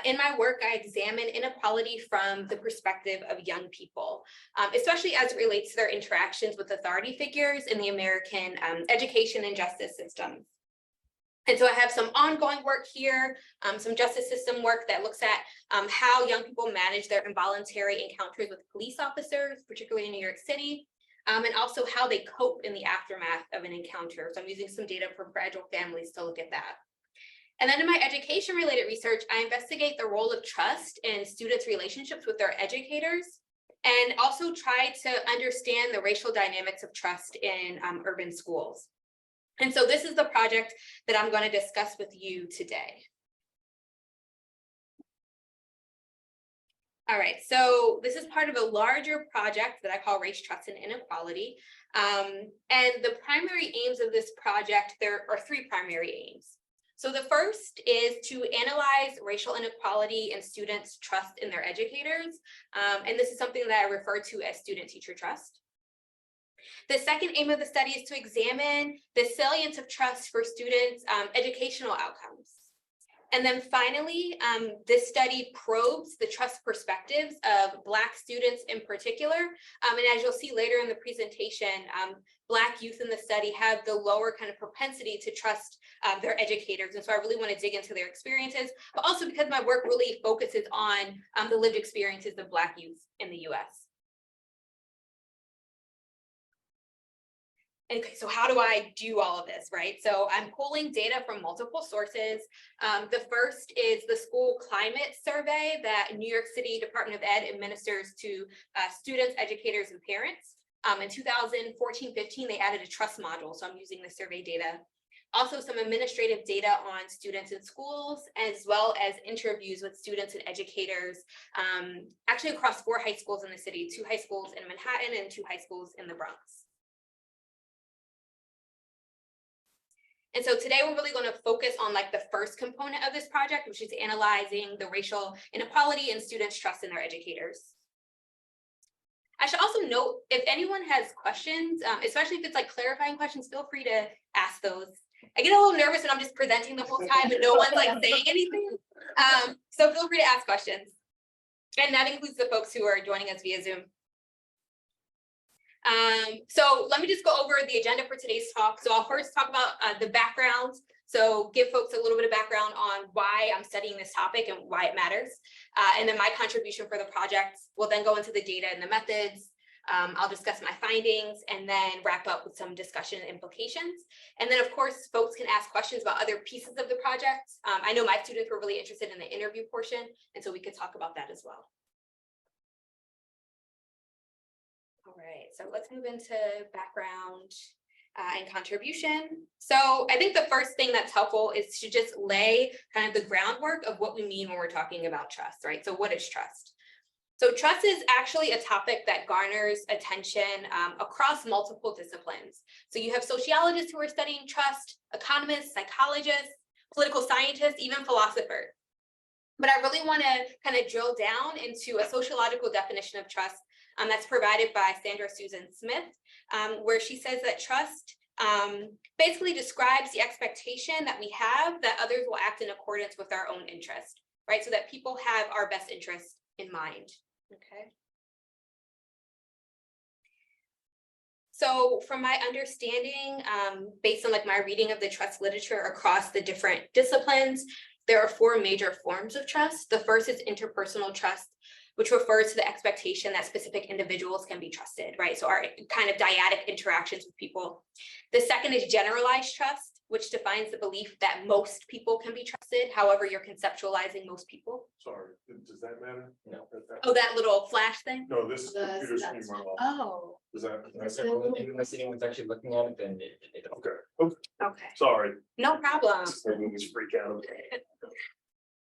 In my work, I examine inequality from the perspective of young people, especially as it relates to their interactions with authority figures in the American education and justice systems. And so I have some ongoing work here, some justice system work that looks at how young people manage their involuntary encounters with police officers, particularly in New York City, and also how they cope in the aftermath of an encounter. So I'm using some data from Fragile Families to look at that. And then in my education-related research, I investigate the role of trust in students' relationships with their educators, and also try to understand the racial dynamics of trust in urban schools. And so this is the project that I'm going to discuss with you today. All right, so this is part of a larger project that I call Race, Trust, and Inequality. And the primary aims of this project, there are three primary aims. So the first is to analyze racial inequality and students' trust in their educators. And this is something that I refer to as student-teacher trust. The second aim of the study is to examine the salience of trust for students' educational outcomes. And then finally, this study probes the trust perspectives of Black students in particular. And as you'll see later in the presentation, Black youth in the study have the lower kind of propensity to trust their educators. And so I really want to dig into their experiences, but also because my work really focuses on the lived experiences of Black youth in the US. Okay, so how do I do all of this, right? So I'm pulling data from multiple sources. The first is the school climate survey that New York City Department of Ed administers to students, educators, and parents. In 2014-15, they added a trust module, so I'm using the survey data. Also some administrative data on students in schools, as well as interviews with students and educators, actually across 4 high schools in the city, 2 high schools in Manhattan and 2 high schools in the Bronx. And so today we're really going to focus on like the first component of this project, which is analyzing the racial inequality and students' trust in their educators. I should also note, if anyone has questions, especially if it's like clarifying questions, feel free to ask those. I get a little nervous when I'm just presenting the whole time and no one's like saying anything. So feel free to ask questions. And that includes the folks who are joining us via Zoom. So let me just go over the agenda for today's talk. So I'll first talk about the background. So give folks a little bit of background on why I'm studying this topic and why it matters. And then my contribution for the project. We'll then go into the data and the methods. I'll discuss my findings and then wrap up with some discussion and implications. And then of course, folks can ask questions about other pieces of the project. I know my students were really interested in the interview portion, and so we could talk about that as well. All right, so let's move into background and contribution. So I think the first thing that's helpful is to just lay kind of the groundwork of what we mean when we're talking about trust, right? So what is trust? So trust is actually a topic that garners attention across multiple disciplines. So you have sociologists who are studying trust, economists, psychologists, political scientists, even philosophers. But I really want to kind of drill down into a sociological definition of trust that's provided by Sandra Susan Smith, where she says that trust basically describes the expectation that we have that others will act in accordance with our own interest, right? So that people have our best interests in mind, okay? So from my understanding, based on like my reading of the trust literature across the different disciplines, there are 4 major forms of trust. The first is interpersonal trust, which refers to the expectation that specific individuals can be trusted, right? So our kind of dyadic interactions with people. The second is generalized trust, which defines the belief that most people can be trusted. However, you're conceptualizing most people. Sorry, does that matter? No. Oh, that little flash thing? No, this computer screen went off. Oh. Does that? If my sitting was actually looking at it, then it Okay. Okay. Sorry. No problem. Everyone was freak out.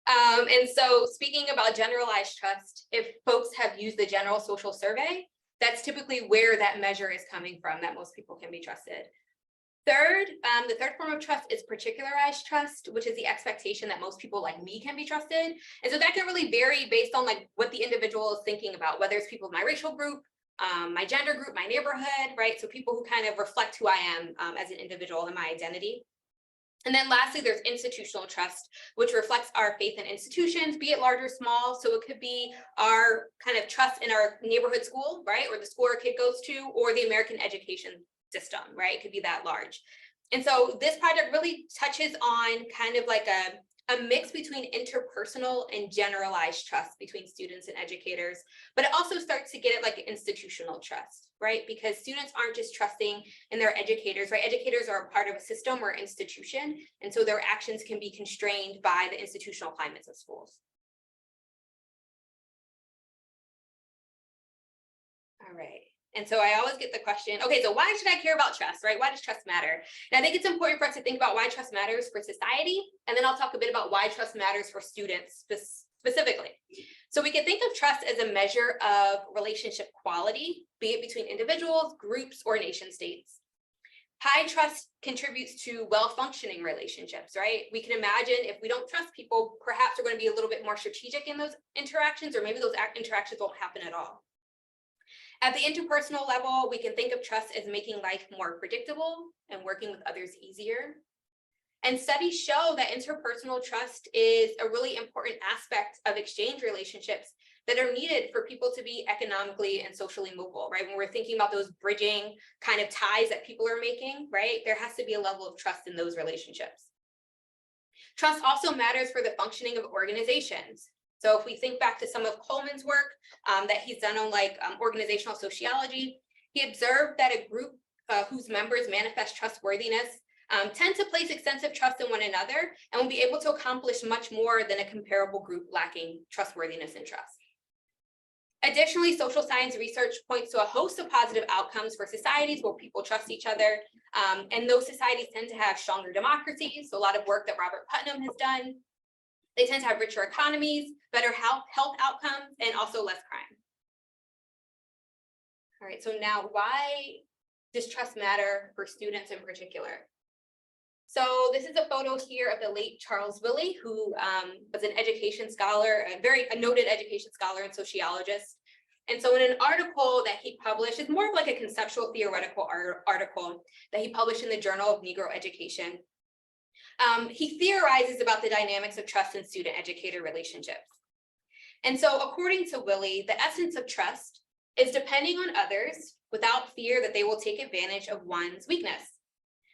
And so speaking about generalized trust, if folks have used the general social survey, that's typically where that measure is coming from, that most people can be trusted. Third, the third form of trust is particularized trust, which is the expectation that most people like me can be trusted. And so that can really vary based on like what the individual is thinking about, whether it's people of my racial group, my gender group, my neighborhood, right? So people who kind of reflect who I am as an individual and my identity. And then lastly, there's institutional trust, which reflects our faith in institutions, be it large or small. So it could be our kind of trust in our neighborhood school, right? Or the school our kid goes to, or the American education system, right? It could be that large. And so this project really touches on kind of like a mix between interpersonal and generalized trust between students and educators, but it also starts to get it like institutional trust, right? Because students aren't just trusting in their educators, right? Educators are a part of a system or institution, and so their actions can be constrained by the institutional climates of schools. All right. And so I always get the question, okay, so why should I care about trust, right? Why does trust matter? And I think it's important for us to think about why trust matters for society. And then I'll talk a bit about why trust matters for students specifically. So we can think of trust as a measure of relationship quality, be it between individuals, groups, or nation states. High trust contributes to well-functioning relationships, right? We can imagine if we don't trust people, perhaps we're going to be a little bit more strategic in those interactions, or maybe those interactions won't happen at all. At the interpersonal level, we can think of trust as making life more predictable and working with others easier. And studies show that interpersonal trust is a really important aspect of exchange relationships that are needed for people to be economically and socially mobile, right? When we're thinking about those bridging kind of ties that people are making, right? There has to be a level of trust in those relationships. Trust also matters for the functioning of organizations. So if we think back to some of Coleman's work that he's done on like organizational sociology, he observed that a group whose members manifest trustworthiness tend to place extensive trust in one another and will be able to accomplish much more than a comparable group lacking trustworthiness and trust. Additionally, social science research points to a host of positive outcomes for societies where people trust each other. And those societies tend to have stronger democracies. So a lot of work that Robert Putnam has done. They tend to have richer economies, better health outcomes, and also less crime. All right, so now why does trust matter for students in particular? So this is a photo here of the late Charles Wiley, who was an education scholar, a noted education scholar and sociologist. And so in an article that he published, it's more of like a conceptual theoretical article that he published in the Journal of Negro Education. He theorizes about the dynamics of trust in student-educator relationships. And so according to Wiley, the essence of trust is depending on others without fear that they will take advantage of one's weakness.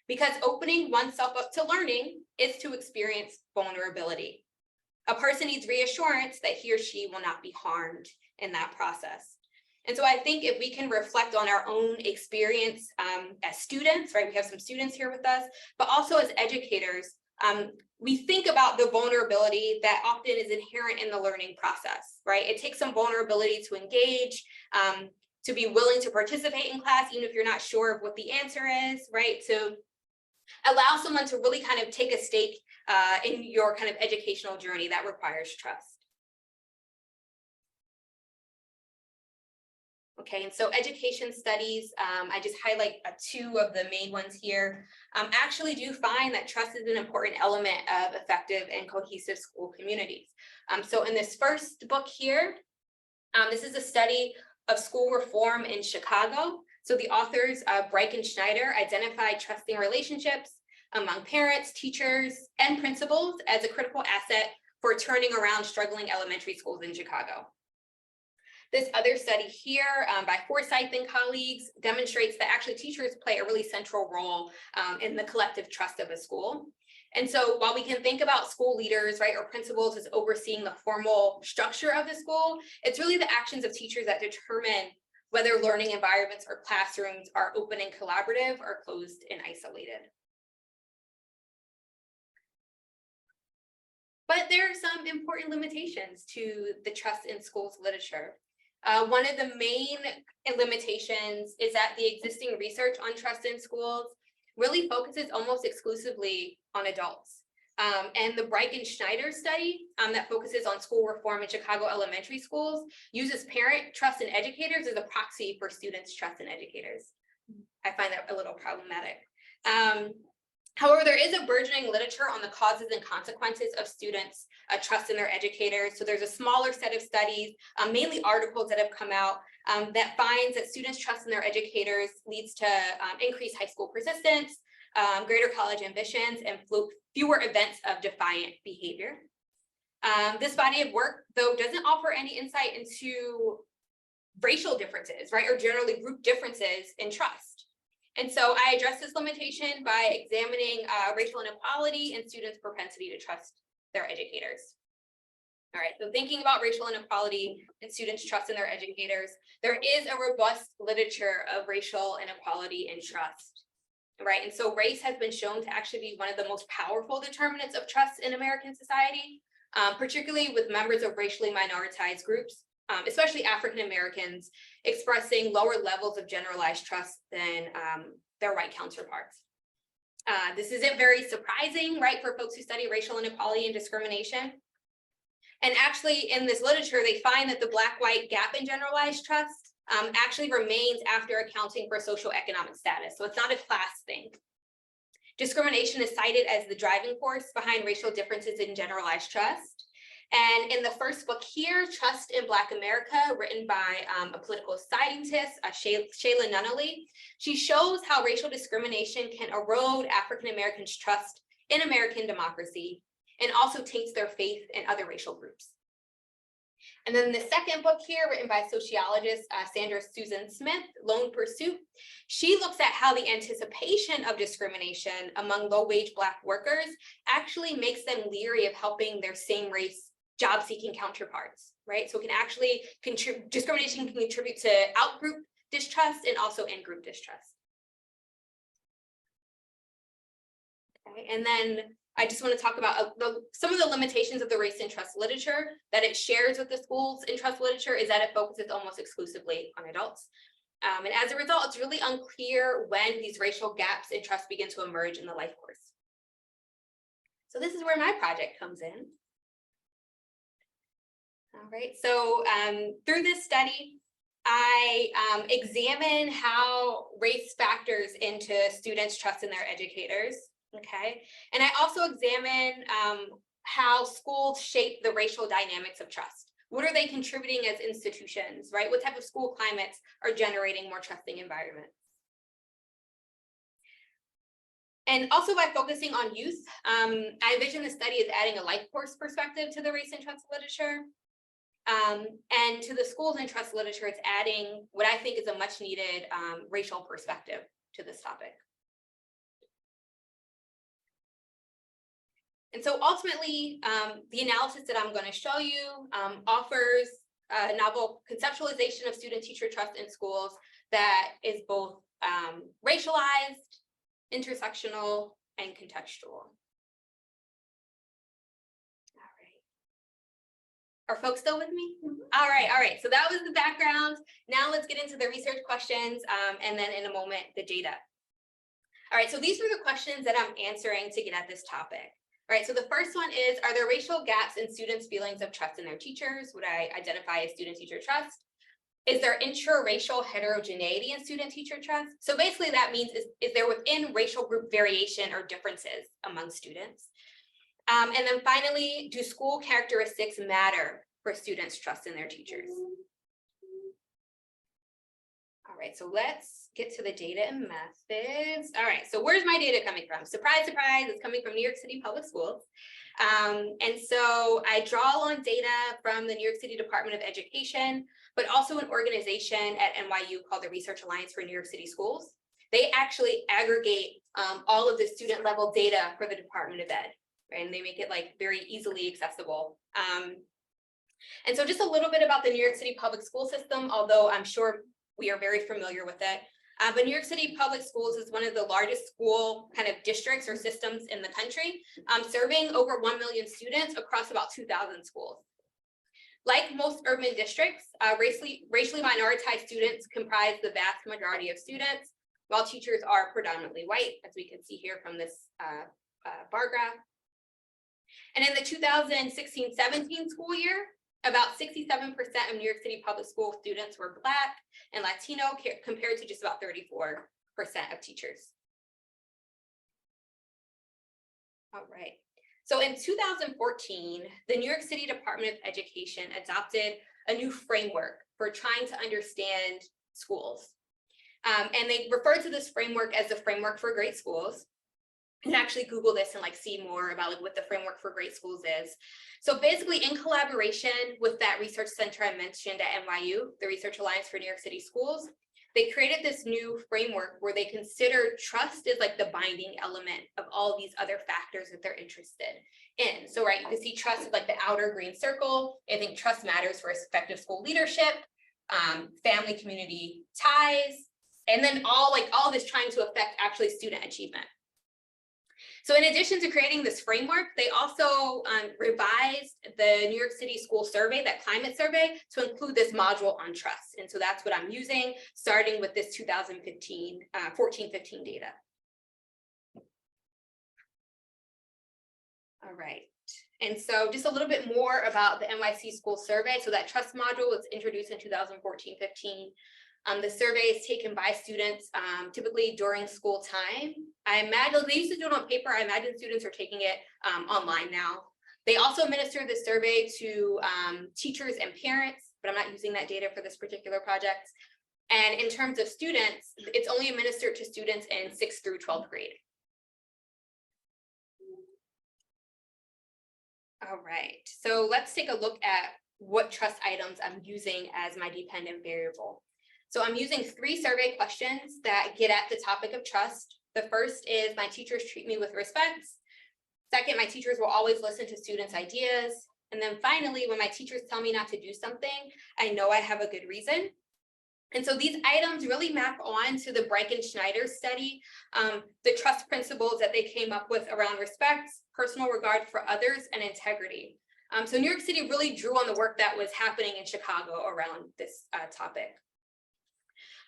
Because opening oneself up to learning is to experience vulnerability. A person needs reassurance that he or she will not be harmed in that process. And so I think if we can reflect on our own experience as students, right? We have some students here with us, but also as educators, we think about the vulnerability that often is inherent in the learning process, right? It takes some vulnerability to engage, to be willing to participate in class, even if you're not sure of what the answer is, right? To allow someone to really kind of take a stake in your kind of educational journey that requires trust. Okay, and so education studies, I just highlight two of the main ones here, actually do find that trust is an important element of effective and cohesive school communities. So in this first book here, this is a study of school reform in Chicago. So the authors, Breich and Schneider, identified trusting relationships among parents, teachers, and principals as a critical asset for turning around struggling elementary schools in Chicago. This other study here by Forsyth and colleagues demonstrates that actually teachers play a really central role in the collective trust of a school. And so while we can think about school leaders, right, or principals as overseeing the formal structure of the school, it's really the actions of teachers that determine whether learning environments or classrooms are open and collaborative or closed and isolated. But there are some important limitations to the trust in schools literature. One of the main limitations is that the existing research on trust in schools really focuses almost exclusively on adults. And the Breich and Schneider study that focuses on school reform in Chicago elementary schools uses parent trust in educators as a proxy for students' trust in educators. I find that a little problematic. However, there is a burgeoning literature on the causes and consequences of students' trust in their educators. So there's a smaller set of studies, mainly articles that have come out that finds that students' trust in their educators leads to increased high school persistence, greater college ambitions, and fewer events of defiant behavior. This body of work, though, doesn't offer any insight into racial differences, right, or generally group differences in trust. And so I address this limitation by examining racial inequality and students' propensity to trust their educators. All right, so thinking about racial inequality and students' trust in their educators, there is a robust literature of racial inequality and trust, right? And so race has been shown to actually be one of the most powerful determinants of trust in American society, particularly with members of racially minoritized groups, especially African Americans, expressing lower levels of generalized trust than their white counterparts. This isn't very surprising, right, for folks who study racial inequality and discrimination. And actually, in this literature, they find that the Black-white gap in generalized trust actually remains after accounting for socioeconomic status. So it's not a class thing. Discrimination is cited as the driving force behind racial differences in generalized trust. And in the first book here, Trust in Black America, written by a political scientist, Shayla Nunnally, she shows how racial discrimination can erode African Americans' trust in American democracy and also taints their faith in other racial groups. And then the second book here, written by sociologist Sandra Susan Smith, Lone Pursuit, she looks at how the anticipation of discrimination among low-wage Black workers actually makes them leery of helping their same-race job-seeking counterparts, right? So it can actually discrimination can contribute to out-group distrust and also in-group distrust. Okay, and then I just want to talk about some of the limitations of the race and trust literature that it shares with the schools in trust literature is that it focuses almost exclusively on adults. And as a result, it's really unclear when these racial gaps in trust begin to emerge in the life course. So this is where my project comes in. All right, so through this study, I examine how race factors into students' trust in their educators, okay? And I also examine how schools shape the racial dynamics of trust. What are they contributing as institutions, right? What type of school climates are generating more trusting environments? And also by focusing on youth, I envision the study as adding a life course perspective to the race and trust literature. And to the schools and trust literature, it's adding what I think is a much needed racial perspective to this topic. And so ultimately, the analysis that I'm going to show you offers a novel conceptualization of student-teacher trust in schools that is both racialized, intersectional, and contextual. Are folks still with me? All right. So that was the background. Now let's get into the research questions and then in a moment, the data. All right, so these were the questions that I'm answering to get at this topic. All right, so the first one is, are there racial gaps in students' feelings of trust in their teachers? Would I identify as student-teacher trust? Is there intra-racial heterogeneity in student-teacher trust? So basically that means is there within racial group variation or differences among students? And then finally, do school characteristics matter for students' trust in their teachers? All right, so let's get to the data and methods. All right, so where's my data coming from? Surprise, surprise, it's coming from New York City Public Schools. And so I draw on data from the New York City Department of Education, but also an organization at NYU called the Research Alliance for New York City Schools. They actually aggregate all of the student level data for the Department of Ed. Right? And they make it like very easily accessible. And so just a little bit about the New York City public school system, although I'm sure we are very familiar with it. But New York City Public Schools is one of the largest school kind of districts or systems in the country, serving over 1 million students across about 2,000 schools. Like most urban districts, racially minoritized students comprise the vast majority of students, while teachers are predominantly white, as we can see here from this bar graph. And in the 2016-17 school year, about 67% of New York City public school students were Black and Latino, compared to just about 34% of teachers. All right. So in 2014, the New York City Department of Education adopted a new framework for trying to understand schools. And they refer to this framework as the Framework for Great Schools. and actually Google this and like see more about like what the framework for great schools is. So basically, in collaboration with that research center I mentioned at NYU, the Research Alliance for New York City Schools, they created this new framework where they consider trust as like the binding element of all these other factors that they're interested in. So, right, you can see trust is like the outer green circle. I think trust matters for effective school leadership, family community ties, and then all this trying to affect actually student achievement. So in addition to creating this framework, they also revised the New York City School Survey, that climate survey, to include this module on trust. And so that's what I'm using, starting with this 2015, 14-15 data. All right. And so just a little bit more about the NYC School Survey. So that trust module was introduced in 2014-15. The survey is taken by students typically during school time. I imagine they used to do it on paper. I imagine students are taking it online now. They also administer the survey to teachers and parents, but I'm not using that data for this particular project. And in terms of students, it's only administered to students in 6th through 12th grade. All right, so let's take a look at what trust items I'm using as my dependent variable. So I'm using 3 survey questions that get at the topic of trust. The first is, my teachers treat me with respect. Second, my teachers will always listen to students' ideas. And then finally, when my teachers tell me not to do something, I know I have a good reason. And so these items really map on to the Breiken-Schneider study, the trust principles that they came up with around respect, personal regard for others, and integrity. So New York City really drew on the work that was happening in Chicago around this topic.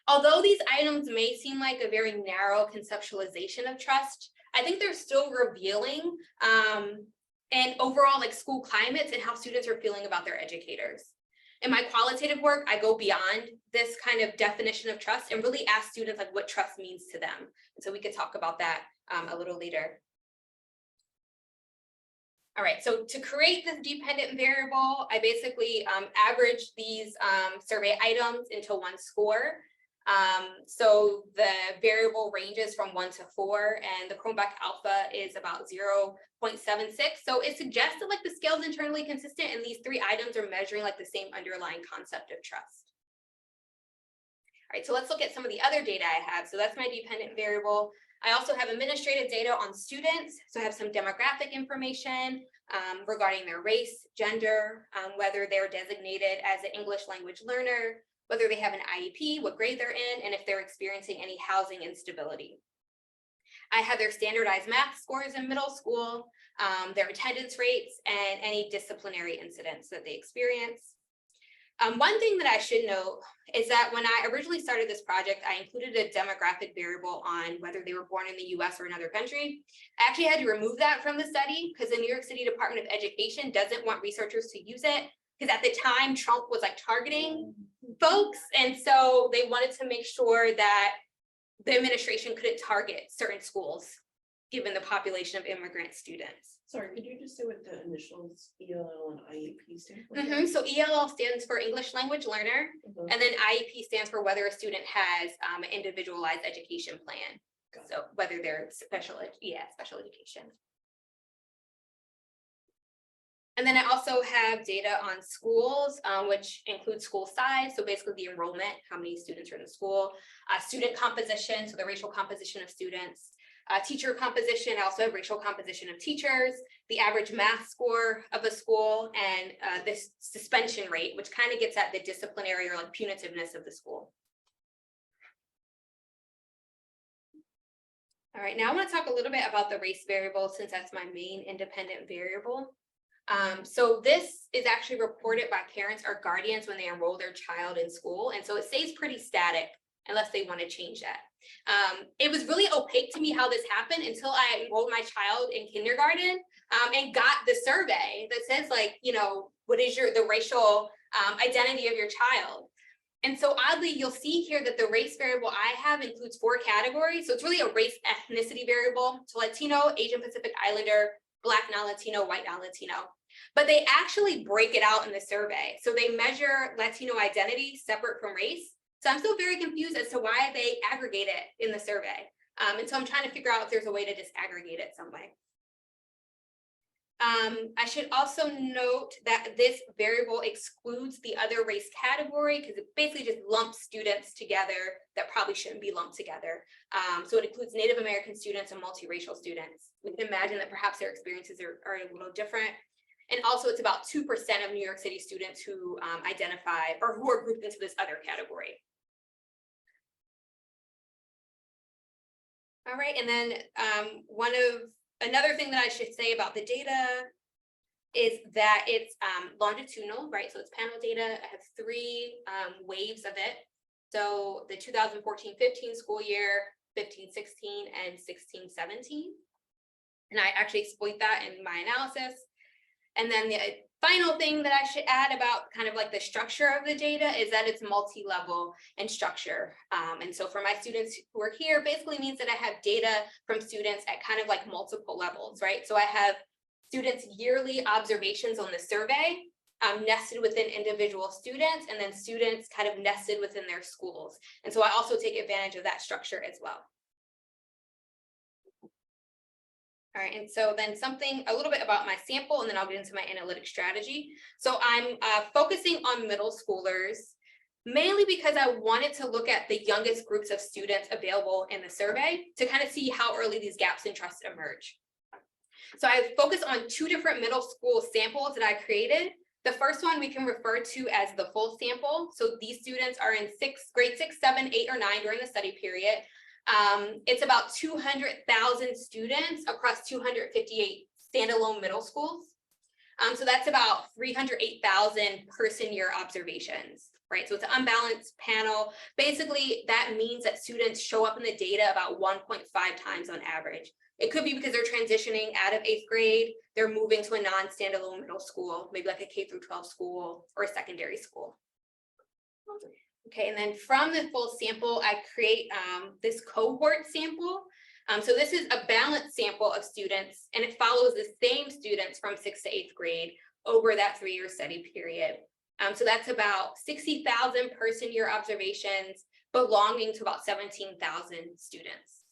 Although these items may seem like a very narrow conceptualization of trust, I think they're still revealing and overall like school climates and how students are feeling about their educators. In my qualitative work, I go beyond this kind of definition of trust and really ask students like what trust means to them. And so we could talk about that a little later. All right, so to create this dependent variable, I basically average these survey items into one score. So the variable ranges from 1 to 4, and the Cronbach alpha is about 0.76. So it suggests that like the scale is internally consistent, and these 3 items are measuring like the same underlying concept of trust. All right, so let's look at some of the other data I have. So that's my dependent variable. I also have administrative data on students. So I have some demographic information regarding their race, gender, whether they're designated as an English language learner, whether they have an IEP, what grade they're in, and if they're experiencing any housing instability. I have their standardized math scores in middle school, their attendance rates, and any disciplinary incidents that they experience. One thing that I should note is that when I originally started this project, I included a demographic variable on whether they were born in the US or another country. I actually had to remove that from the study because the New York City Department of Education doesn't want researchers to use it, because at the time Trump was like targeting folks, and so they wanted to make sure that the administration couldn't target certain schools given the population of immigrant students. Sorry, could you just say what the initials ELL and IEP stand for? So ELL stands for English language learner, and then IEP stands for whether a student has an individualized education plan. So whether they're special education. And then I also have data on schools, which includes school size. So basically the enrollment, how many students are in the school, student composition, so the racial composition of students, teacher composition. I also have racial composition of teachers, the average math score of a school, and this suspension rate, which kind of gets at the disciplinary or like punitiveness of the school. All right, now I want to talk a little bit about the race variable, since that's my main independent variable. So this is actually reported by parents or guardians when they enroll their child in school. And so it stays pretty static unless they want to change that. It was really opaque to me how this happened until I enrolled my child in kindergarten and got the survey that says like, you know, what is the racial identity of your child? And so oddly, you'll see here that the race variable I have includes 4 categories. So it's really a race ethnicity variable. So Latino, Asian Pacific Islander, Black non-Latino, white non-Latino. But they actually break it out in the survey. So they measure Latino identity separate from race. So I'm still very confused as to why they aggregate it in the survey. And so I'm trying to figure out if there's a way to disaggregate it some way. I should also note that this variable excludes the other race category because it basically just lumps students together that probably shouldn't be lumped together. So it includes Native American students and multiracial students. We can imagine that perhaps their experiences are a little different. And also it's about 2% of New York City students who identify or who are grouped into this other category. All right, and then another thing that I should say about the data is that it's longitudinal, right? So it's panel data. I have 3 waves of it. So the 2014-15 school year, 15-16, and 16-17. And I actually exploit that in my analysis. And then the final thing that I should add about kind of like the structure of the data is that it's multi-level in structure. And so for my students who are here, basically means that I have data from students at kind of like multiple levels, right? So I have students' yearly observations on the survey nested within individual students, and then students kind of nested within their schools. And so I also take advantage of that structure as well. All right, and so then a little bit about my sample, and then I'll get into my analytic strategy. So I'm focusing on middle schoolers, mainly because I wanted to look at the youngest groups of students available in the survey to kind of see how early these gaps in trust emerge. So I focused on 2 different middle school samples that I created. The first one we can refer to as the full sample. So these students are in grade 6, 7, 8, or 9 during the study period. It's about 200,000 students across 258 standalone middle schools. So that's about 308,000 person year observations, right? So it's an unbalanced panel. Basically, that means that students show up in the data about 1.5 times on average. It could be because they're transitioning out of 8th grade, they're moving to a non-standalone middle school, maybe like a K-12 school or a secondary school. Okay, and then from the full sample, I create this cohort sample. So this is a balanced sample of students, and it follows the same students from 6th to 8th grade over that 3-year study period. So that's about 60,000 person year observations belonging to about 17,000 students.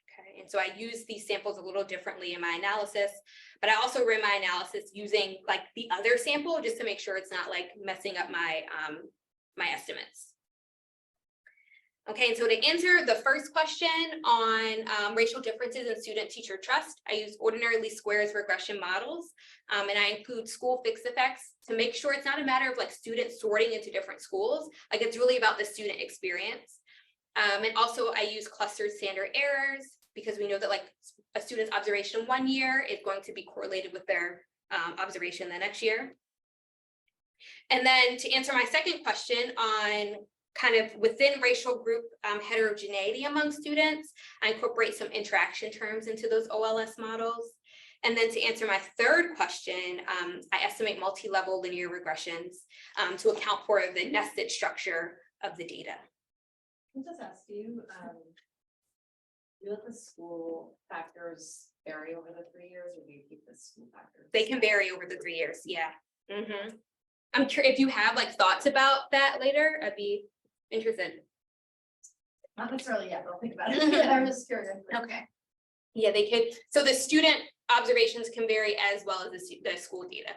Okay, and so I use these samples a little differently in my analysis, but I also ran my analysis using like the other sample just to make sure it's not like messing up my my estimates. Okay, and so to answer the first question on racial differences in student-teacher trust, I use ordinary least squares regression models, and I include school fixed effects to make sure it's not a matter of like students sorting into different schools, like it's really about the student experience. And also I use clustered standard errors because we know that like a student's observation 1 year is going to be correlated with their observation the next year. And then to answer my second question on kind of within racial group heterogeneity among students, I incorporate some interaction terms into those OLS models. And then to answer my third question, I estimate multi-level linear regressions to account for the nested structure of the data. Can I just ask you, do you let the school factors vary over the 3 years, or do you keep the school factors? They can vary over the 3 years, yeah. I'm curious if you have like thoughts about that later, I'd be interested. Not necessarily yet, but I'll think about it. I'm just curious. Okay. Yeah, they could. So the student observations can vary as well as the school data.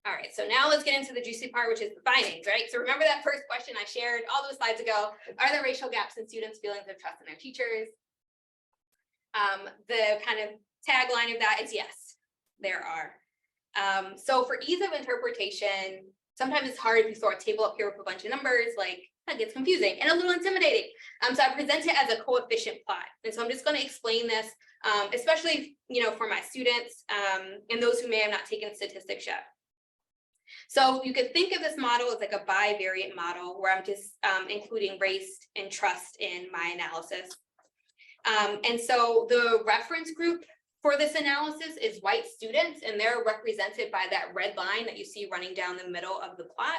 All right, so now let's get into the juicy part, which is the findings, right? So remember that first question I shared all those slides ago. Are there racial gaps in students' feelings of trust in their teachers? The kind of tagline of that is yes, there are. So for ease of interpretation, sometimes it's hard if you throw a table up here with a bunch of numbers, like that gets confusing and a little intimidating. So I present it as a coefficient plot. And so I'm just going to explain this, especially, for my students and those who may have not taken statistics yet. So you could think of this model as like a bivariate model where I'm just including race and trust in my analysis. And so the reference group for this analysis is white students, and they're represented by that red line that you see running down the middle of the plot.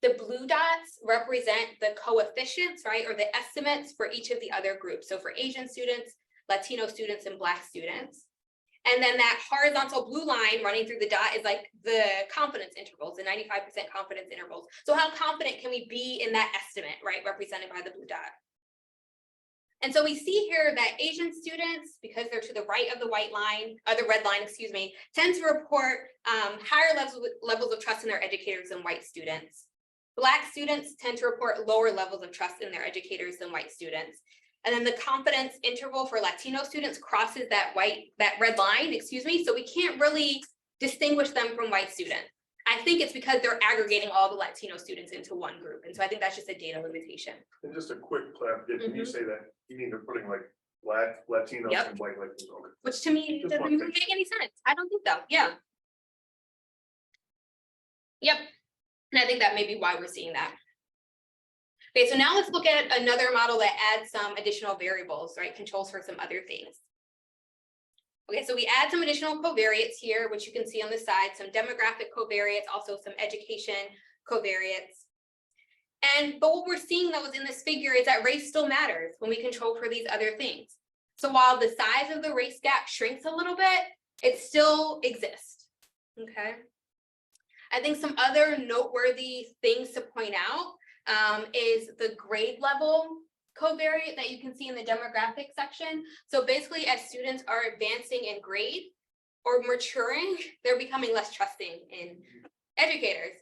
The blue dots represent the coefficients, right, or the estimates for each of the other groups. So for Asian students, Latino students, and Black students. And then that horizontal blue line running through the dot is like the confidence intervals, the 95% confidence intervals. So how confident can we be in that estimate, right, represented by the blue dot? And so we see here that Asian students, because they're to the right of the white line, or the red line, excuse me, tend to report higher levels of trust in their educators than white students. Black students tend to report lower levels of trust in their educators than white students. And then the confidence interval for Latino students crosses that red line, excuse me, so we can't really distinguish them from white students. I think it's because they're aggregating all the Latino students into one group. And so I think that's just a data limitation. And just a quick clarification, when you say that, you mean they're putting like Black, Latinos Yep. and white Latinos, okay. Which to me Just doesn't one even thing. make any sense. I don't think so. Yeah. Yep. And I think that may be why we're seeing that. Okay, so now let's look at another model that adds some additional variables, right? Controls for some other things. Okay, so we add some additional covariates here, which you can see on the side, some demographic covariates, also some education covariates. But what we're seeing though is in this figure is that race still matters when we control for these other things. So while the size of the race gap shrinks a little bit, it still exists, okay? I think some other noteworthy things to point out is the grade level covariate that you can see in the demographic section. So basically, as students are advancing in grade or maturing, they're becoming less trusting in educators.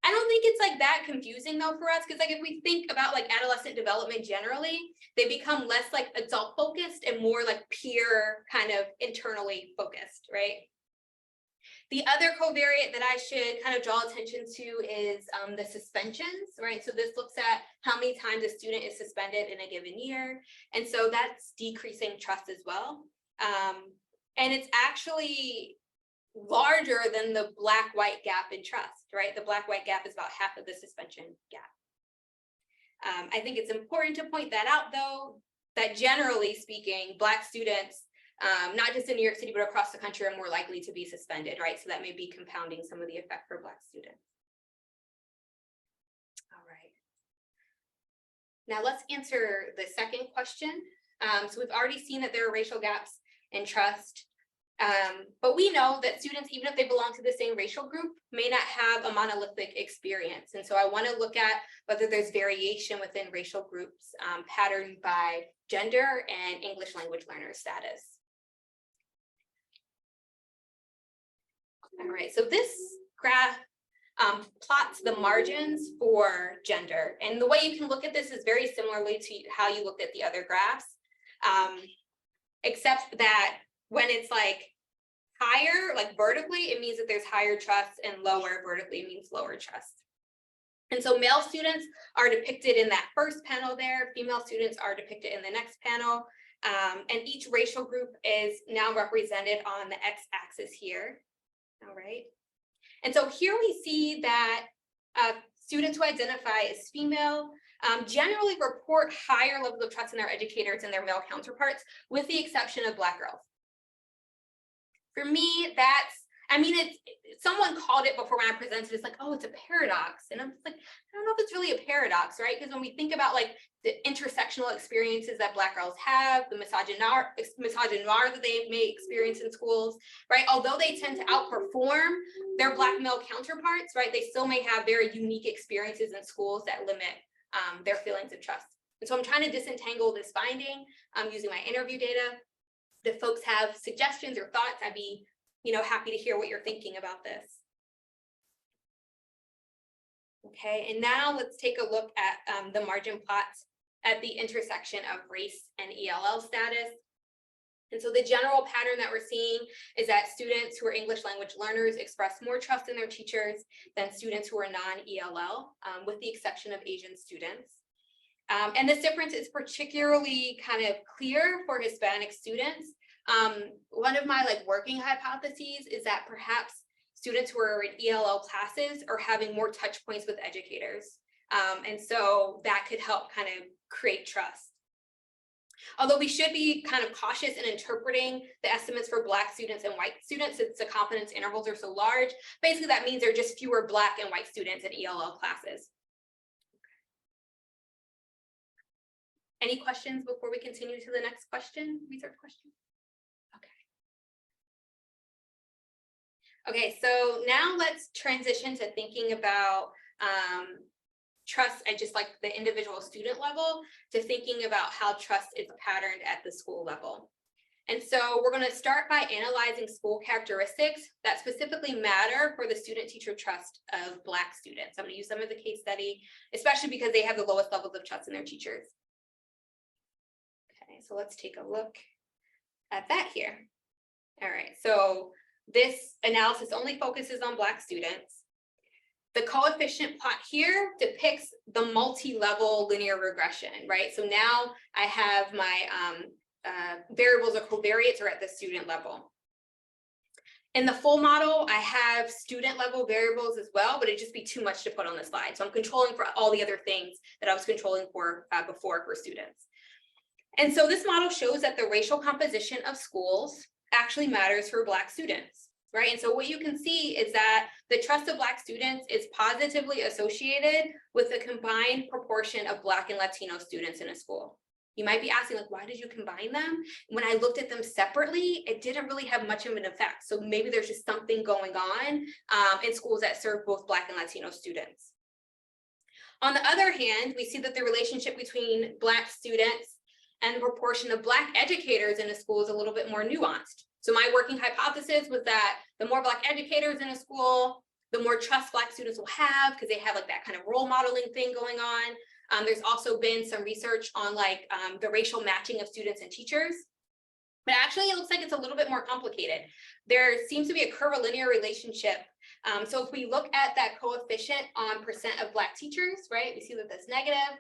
I don't think it's like that confusing though for us, because like if we think about like adolescent development generally, they become less like adult focused and more like peer kind of internally focused, right? The other covariate that I should kind of draw attention to is the suspensions, right? So this looks at how many times a student is suspended in a given year. And so that's decreasing trust as well. And it's actually larger than the black-white gap in trust, right? The black-white gap is about half of the suspension gap. I think it's important to point that out though, that generally speaking, Black students, not just in New York City, but across the country are more likely to be suspended, right? So that may be compounding some of the effect for Black students. All right. Now let's answer the second question. So we've already seen that there are racial gaps in trust, but we know that students, even if they belong to the same racial group, may not have a monolithic experience. And so I want to look at whether there's variation within racial groups patterned by gender and English language learner status. All right, so this graph plots the margins for gender. And the way you can look at this is very similarly to how you looked at the other graphs, except that when it's like higher, like vertically, it means that there's higher trust, and lower vertically means lower trust. And so male students are depicted in that first panel there, female students are depicted in the next panel, and each racial group is now represented on the x-axis here. All right. And so here we see that students who identify as female generally report higher levels of trust in their educators and their male counterparts, with the exception of Black girls. For me, that's, I mean, someone called it before when I presented, it's like, oh, it's a paradox. And I'm just like, I don't know if it's really a paradox, right? Because when we think about like the intersectional experiences that Black girls have, the misogynoir that they may experience in schools, right? Although they tend to outperform their Black male counterparts, right? They still may have very unique experiences in schools that limit their feelings of trust. And so I'm trying to disentangle this finding using my interview data. If folks have suggestions or thoughts, I'd be happy to hear what you're thinking about this. Okay, and now let's take a look at the margin plots at the intersection of race and ELL status. And so the general pattern that we're seeing is that students who are English language learners express more trust in their teachers than students who are non-ELL, with the exception of Asian students. And this difference is particularly kind of clear for Hispanic students. One of my working hypotheses is that perhaps students who are in ELL classes are having more touch points with educators. And so that could help kind of create trust. Although we should be kind of cautious in interpreting the estimates for Black students and white students, since the confidence intervals are so large. Basically, that means there are just fewer Black and white students in ELL classes. Any questions before we continue to the next question, research question? Okay, so now let's transition to thinking about trust at just like the individual student level to thinking about how trust is patterned at the school level. And so we're going to start by analyzing school characteristics that specifically matter for the student-teacher trust of Black students. I'm going to use some of the case study, especially because they have the lowest levels of trust in their teachers. Okay, so let's take a look at that here. All right, so this analysis only focuses on Black students. The coefficient plot here depicts the multi-level linear regression, right? So now I have my variables or covariates are at the student level. In the full model, I have student level variables as well, but it'd just be too much to put on the slide. So I'm controlling for all the other things that I was controlling for before for students. And so this model shows that the racial composition of schools actually matters for Black students, right? And so what you can see is that the trust of Black students is positively associated with the combined proportion of Black and Latino students in a school. You might be asking, like, why did you combine them? When I looked at them separately, it didn't really have much of an effect. So maybe there's just something going on in schools that serve both Black and Latino students. On the other hand, we see that the relationship between Black students and the proportion of Black educators in a school is a little bit more nuanced. So my working hypothesis was that the more Black educators in a school, the more trust Black students will have because they have like that kind of role modeling thing going on. There's also been some research on like the racial matching of students and teachers, but actually it looks like it's a little bit more complicated. There seems to be a curvilinear relationship. So if we look at that coefficient on percent of Black teachers, right, we see that that's negative.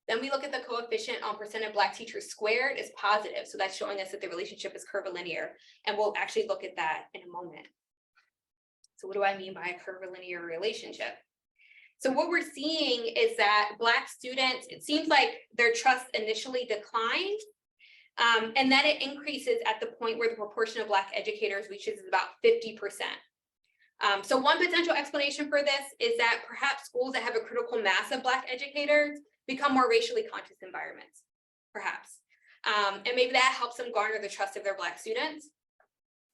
Then we look at the coefficient on percent of Black teachers squared is positive. So that's showing us that the relationship is curvilinear. And we'll actually look at that in a moment. So what do I mean by a curvilinear relationship? So what we're seeing is that Black students, it seems like their trust initially declined, and then it increases at the point where the proportion of Black educators reaches about 50%. So one potential explanation for this is that perhaps schools that have a critical mass of Black educators become more racially conscious environments, perhaps. And maybe that helps them garner the trust of their Black students.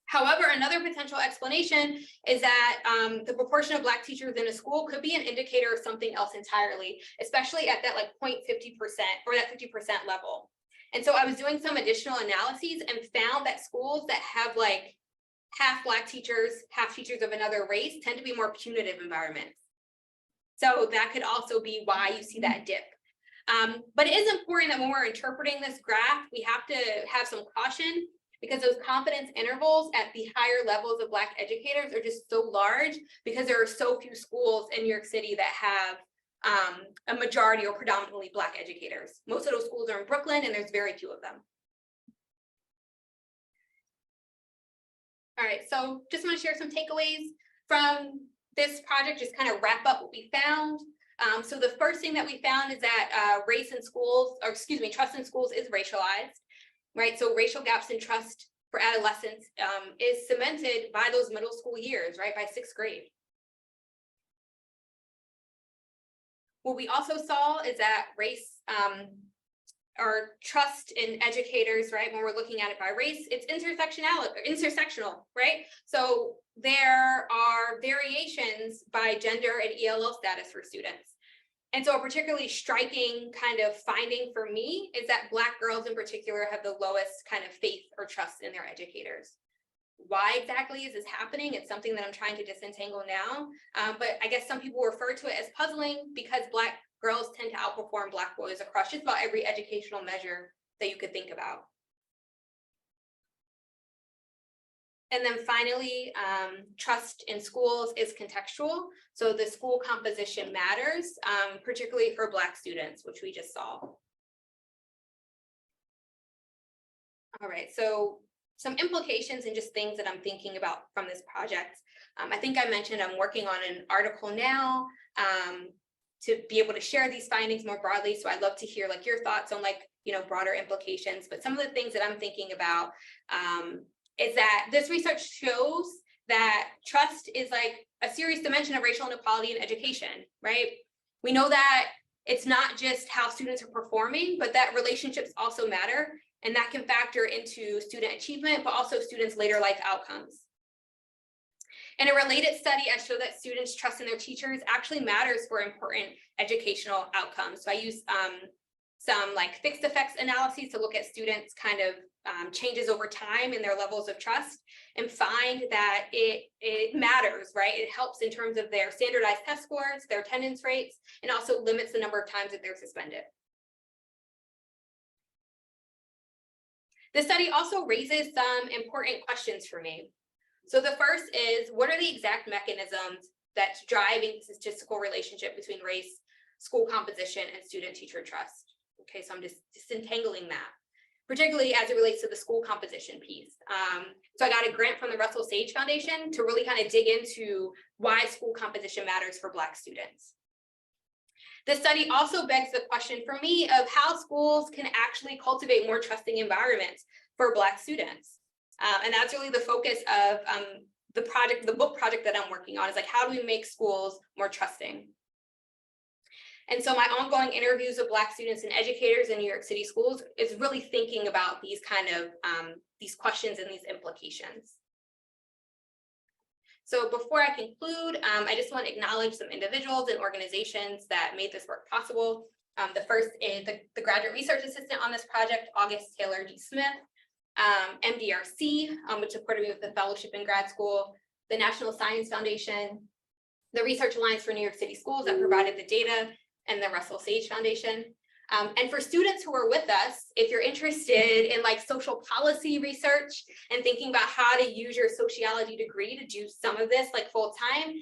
However, another potential explanation is that the proportion of Black teachers in a school could be an indicator of something else entirely, especially at that like 0.50% or that 50% level. And so I was doing some additional analyses and found that schools that have like half Black teachers, half teachers of another race tend to be more punitive environments. So that could also be why you see that dip. But it is important that when we're interpreting this graph, we have to have some caution because those confidence intervals at the higher levels of Black educators are just so large because there are so few schools in New York City that have a majority or predominantly Black educators. Most of those schools are in Brooklyn and there's very few of them. All right, so just want to share some takeaways from this project, just kind of wrap up what we found. So the first thing that we found is that race in schools, or excuse me, trust in schools is racialized, right? So racial gaps in trust for adolescents is cemented by those middle school years, right? By 6th grade. What we also saw is that race or trust in educators, right? When we're looking at it by race, it's intersectional, right? So there are variations by gender and ELL status for students. And so a particularly striking kind of finding for me is that Black girls in particular have the lowest kind of faith or trust in their educators. Why exactly is this happening? It's something that I'm trying to disentangle now. But I guess some people refer to it as puzzling because Black girls tend to outperform Black boys across just about every educational measure that you could think about. And then finally, trust in schools is contextual. So the school composition matters, particularly for Black students, which we just saw. All right, so some implications and just things that I'm thinking about from this project. I think I mentioned I'm working on an article now to be able to share these findings more broadly. So I'd love to hear like your thoughts on like, you know, broader implications. But some of the things that I'm thinking about is that this research shows that trust is like a serious dimension of racial inequality in education, right? We know that it's not just how students are performing, but that relationships also matter. And that can factor into student achievement, but also students' later life outcomes. In a related study, I showed that students' trust in their teachers actually matters for important educational outcomes. So I used some like fixed effects analyses to look at students' kind of changes over time in their levels of trust, and find that it matters, right? It helps in terms of their standardized test scores, their attendance rates, and also limits the number of times that they're suspended. The study also raises some important questions for me. So the first is, what are the exact mechanisms that's driving the statistical relationship between race, school composition, and student-teacher trust? Okay, so I'm just disentangling that, particularly as it relates to the school composition piece. So I got a grant from the Russell Sage Foundation to really kind of dig into why school composition matters for Black students. The study also begs the question for me of how schools can actually cultivate more trusting environments for Black students. And that's really the focus of the book project that I'm working on, is like, how do we make schools more trusting? And so my ongoing interviews with Black students and educators in New York City schools is really thinking about these kind of these questions and these implications. So before I conclude, I just want to acknowledge some individuals and organizations that made this work possible. The first is the graduate research assistant on this project, August Taylor G. Smith, MDRC, which supported me with the fellowship in grad school, the National Science Foundation, the Research Alliance for New York City Schools that provided the data, and the Russell Sage Foundation. And for students who are with us, if you're interested in like social policy research and thinking about how to use your sociology degree to do some of this like full time,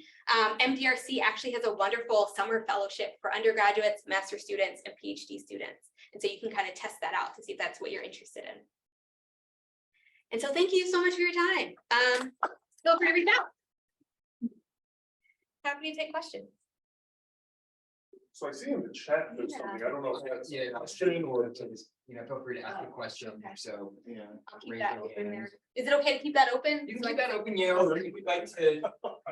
MDRC actually has a wonderful summer fellowship for undergraduates, master's students, and PhD students. And so you can kind of test that out to see if that's what you're interested in. And so thank you so much for your time. Feel free to reach out. Happy to take questions. So I see in the chat there's something, I don't know if that's Yeah, a question or. feel free to ask a question, okay. so. Yeah. I'll keep Raise that your open hand. there. Is it okay to keep that open? You can So I keep that open, if you'd like to.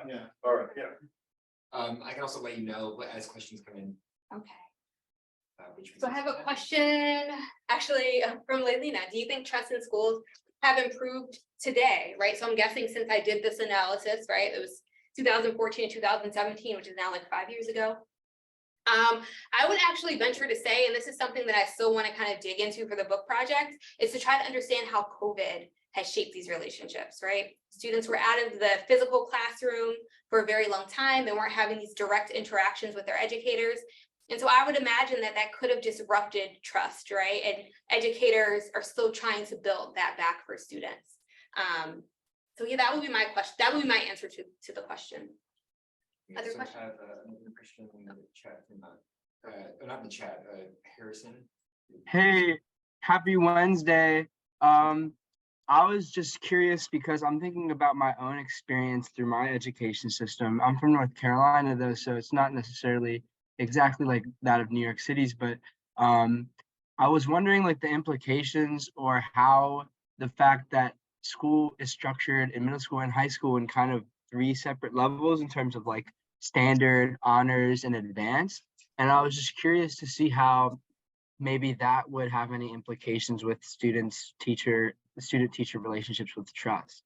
Yeah, all right, yeah. I can also let you know as questions come in. Okay. Which So I have a question, actually, from Leilina. Do you think trust in schools have improved today, right? So I'm guessing since I did this analysis, right, it was 2014 to 2017, which is now like 5 years ago. I would actually venture to say, and this is something that I still want to kind of dig into for the book project, is to try to understand how COVID has shaped these relationships, right? Students were out of the physical classroom for a very long time. They weren't having these direct interactions with their educators. And so I would imagine that that could have disrupted trust, right? And educators are still trying to build that back for students. So yeah, that would be my question. That would be my answer to the question. Other So I questions? have another question in the chat from not in the chat, Harrison. Hey, happy Wednesday. I was just curious because I'm thinking about my own experience through my education system. I'm from North Carolina though, so it's not necessarily exactly like that of New York City's, but I was wondering like the implications or how the fact that school is structured in middle school and high school in kind of 3 separate levels in terms of like standard, honors, and advanced. And I was just curious to see how maybe that would have any implications with student-teacher relationships with trust.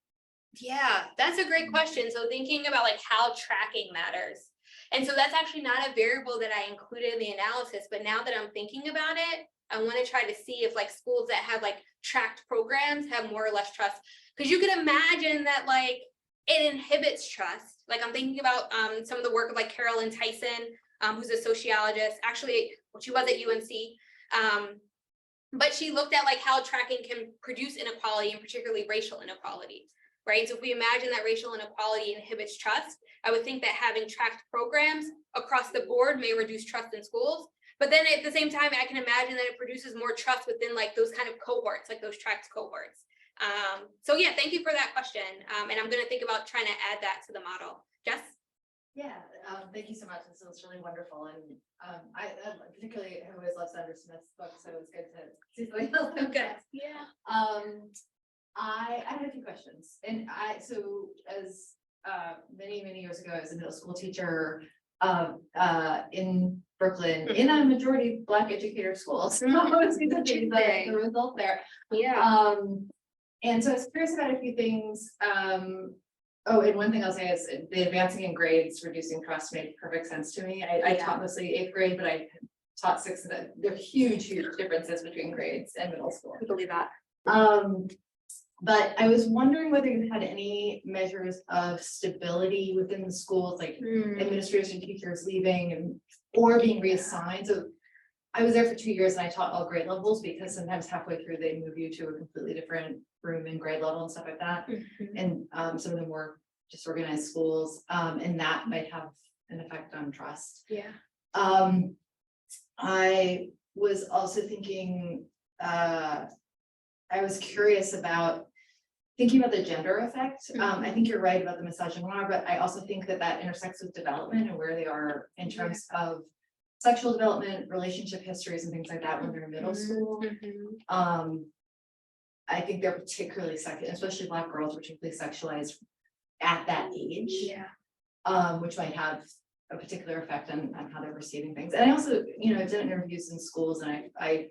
Yeah, that's a great question. So thinking about like how tracking matters. And so that's actually not a variable that I included in the analysis, but now that I'm thinking about it, I want to try to see if like schools that have like tracked programs have more or less trust. Because you can imagine that like it inhibits trust. Like I'm thinking about some of the work of like Carolyn Tyson, who's a sociologist. Actually, she was at UNC. But she looked at like how tracking can produce inequality, and particularly racial inequality, right? So if we imagine that racial inequality inhibits trust, I would think that having tracked programs across the board may reduce trust in schools. But then at the same time, I can imagine that it produces more trust within like those kind of cohorts, like those tracked cohorts. So yeah, thank you for that question. And I'm going to think about trying to add that to the model. Jess? Yeah, thank you so much. This was really wonderful. And I particularly have always loved Sandra Smith's book, so it's good to see something else. Okay. Yeah. I had a few questions. And so as many years ago, I was a middle school teacher in Brooklyn in a majority Black educator school. So it's good to see the result there. Yeah. And so I was curious about a few things Oh, and one thing I'll say is the advancing in grades, reducing trust made perfect sense to me. I taught mostly 8th grade, but I taught 6th. That there are huge differences between grades and middle school. I believe that. But I was wondering whether you had any measures of stability within the schools, like administrators and teachers leaving and or being reassigned. So I was there for 2 years and I taught all grade levels because sometimes halfway through they move you to a completely different room and grade level and stuff like that. And some of them were disorganized schools, and that might have an effect on trust. Yeah. I was also thinking, I was curious about thinking about the gender effect. I think you're right about the misogynoir, but I also think that that intersects with development and where they are in terms of sexual development, relationship histories and things like that when they're in middle school. I think they're particularly especially Black girls, particularly sexualized at that age. Yeah. Which might have a particular effect on how they're perceiving things. And I also, you know, I've done interviews in schools and I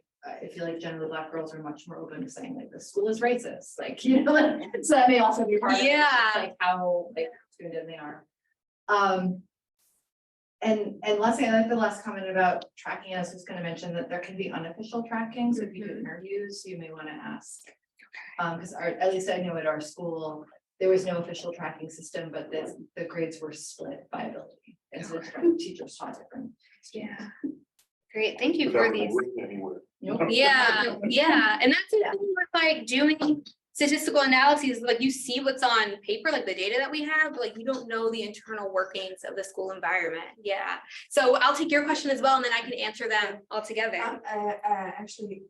feel like generally Black girls are much more open to saying like the school is racist, like, you know, so that may also be part of it, like how like tuned in they are. And lastly, I like the last comment about tracking. I was just going to mention that there can be unofficial tracking. So if you do interviews, you may want to ask, because at least I know at our school, there was no official tracking system, but the grades were split by ability. And so teachers taught different. Yeah. Great. Thank you Without for these. written anywhere. Yeah. Yeah. And that's the thing with like doing statistical analyses, like you see what's on paper, like the data that we have, but like you don't know the internal workings of the school environment. Yeah. So I'll take your question as well, and then I can answer them all together. Actually,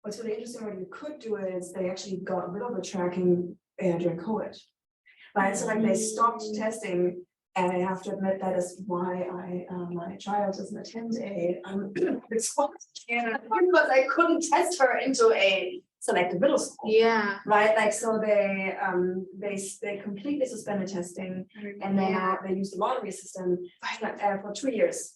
what's really interesting, what you could do is they actually got rid of the tracking during COVID. Right, so like they stopped testing, and I have to admit that is why my child doesn't attend because I couldn't test her into a selective middle school. Yeah. Right, like so they completely suspended testing, and they used the lottery system for 2 years.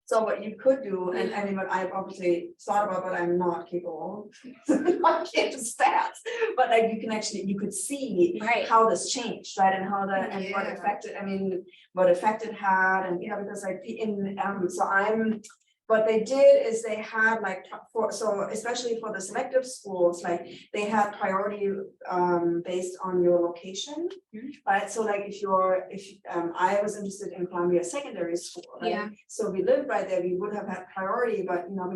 So what you could do, and I mean, what I've obviously thought about, but I'm not capable, I can't do stats, but like you could see how this changed, right, and how and what affected. I mean, what effect it had, and you know, because like what they did is they had like especially for the selective schools, like they had priority based on your location, right? So like I was interested in Columbia Secondary School, right? So we lived right there, we would have had priority, but you know,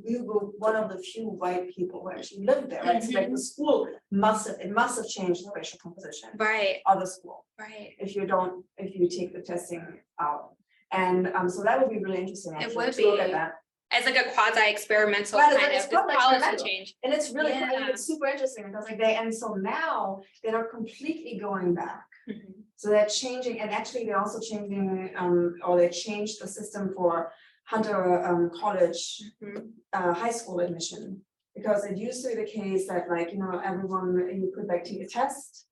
we were one of the few white people who actually lived there, right? So like the school must have changed the racial composition of the school, if you take the testing out. And so that would be really interesting. Actually, it would to be look at that as like a quasi-experimental kind of policy change. And it's really it's super interesting because like so now they are completely going back. So they're changing, and actually they're also changing or they changed the system for Hunter College high school admission, because it used to be the case that like, you know, you could like take a test,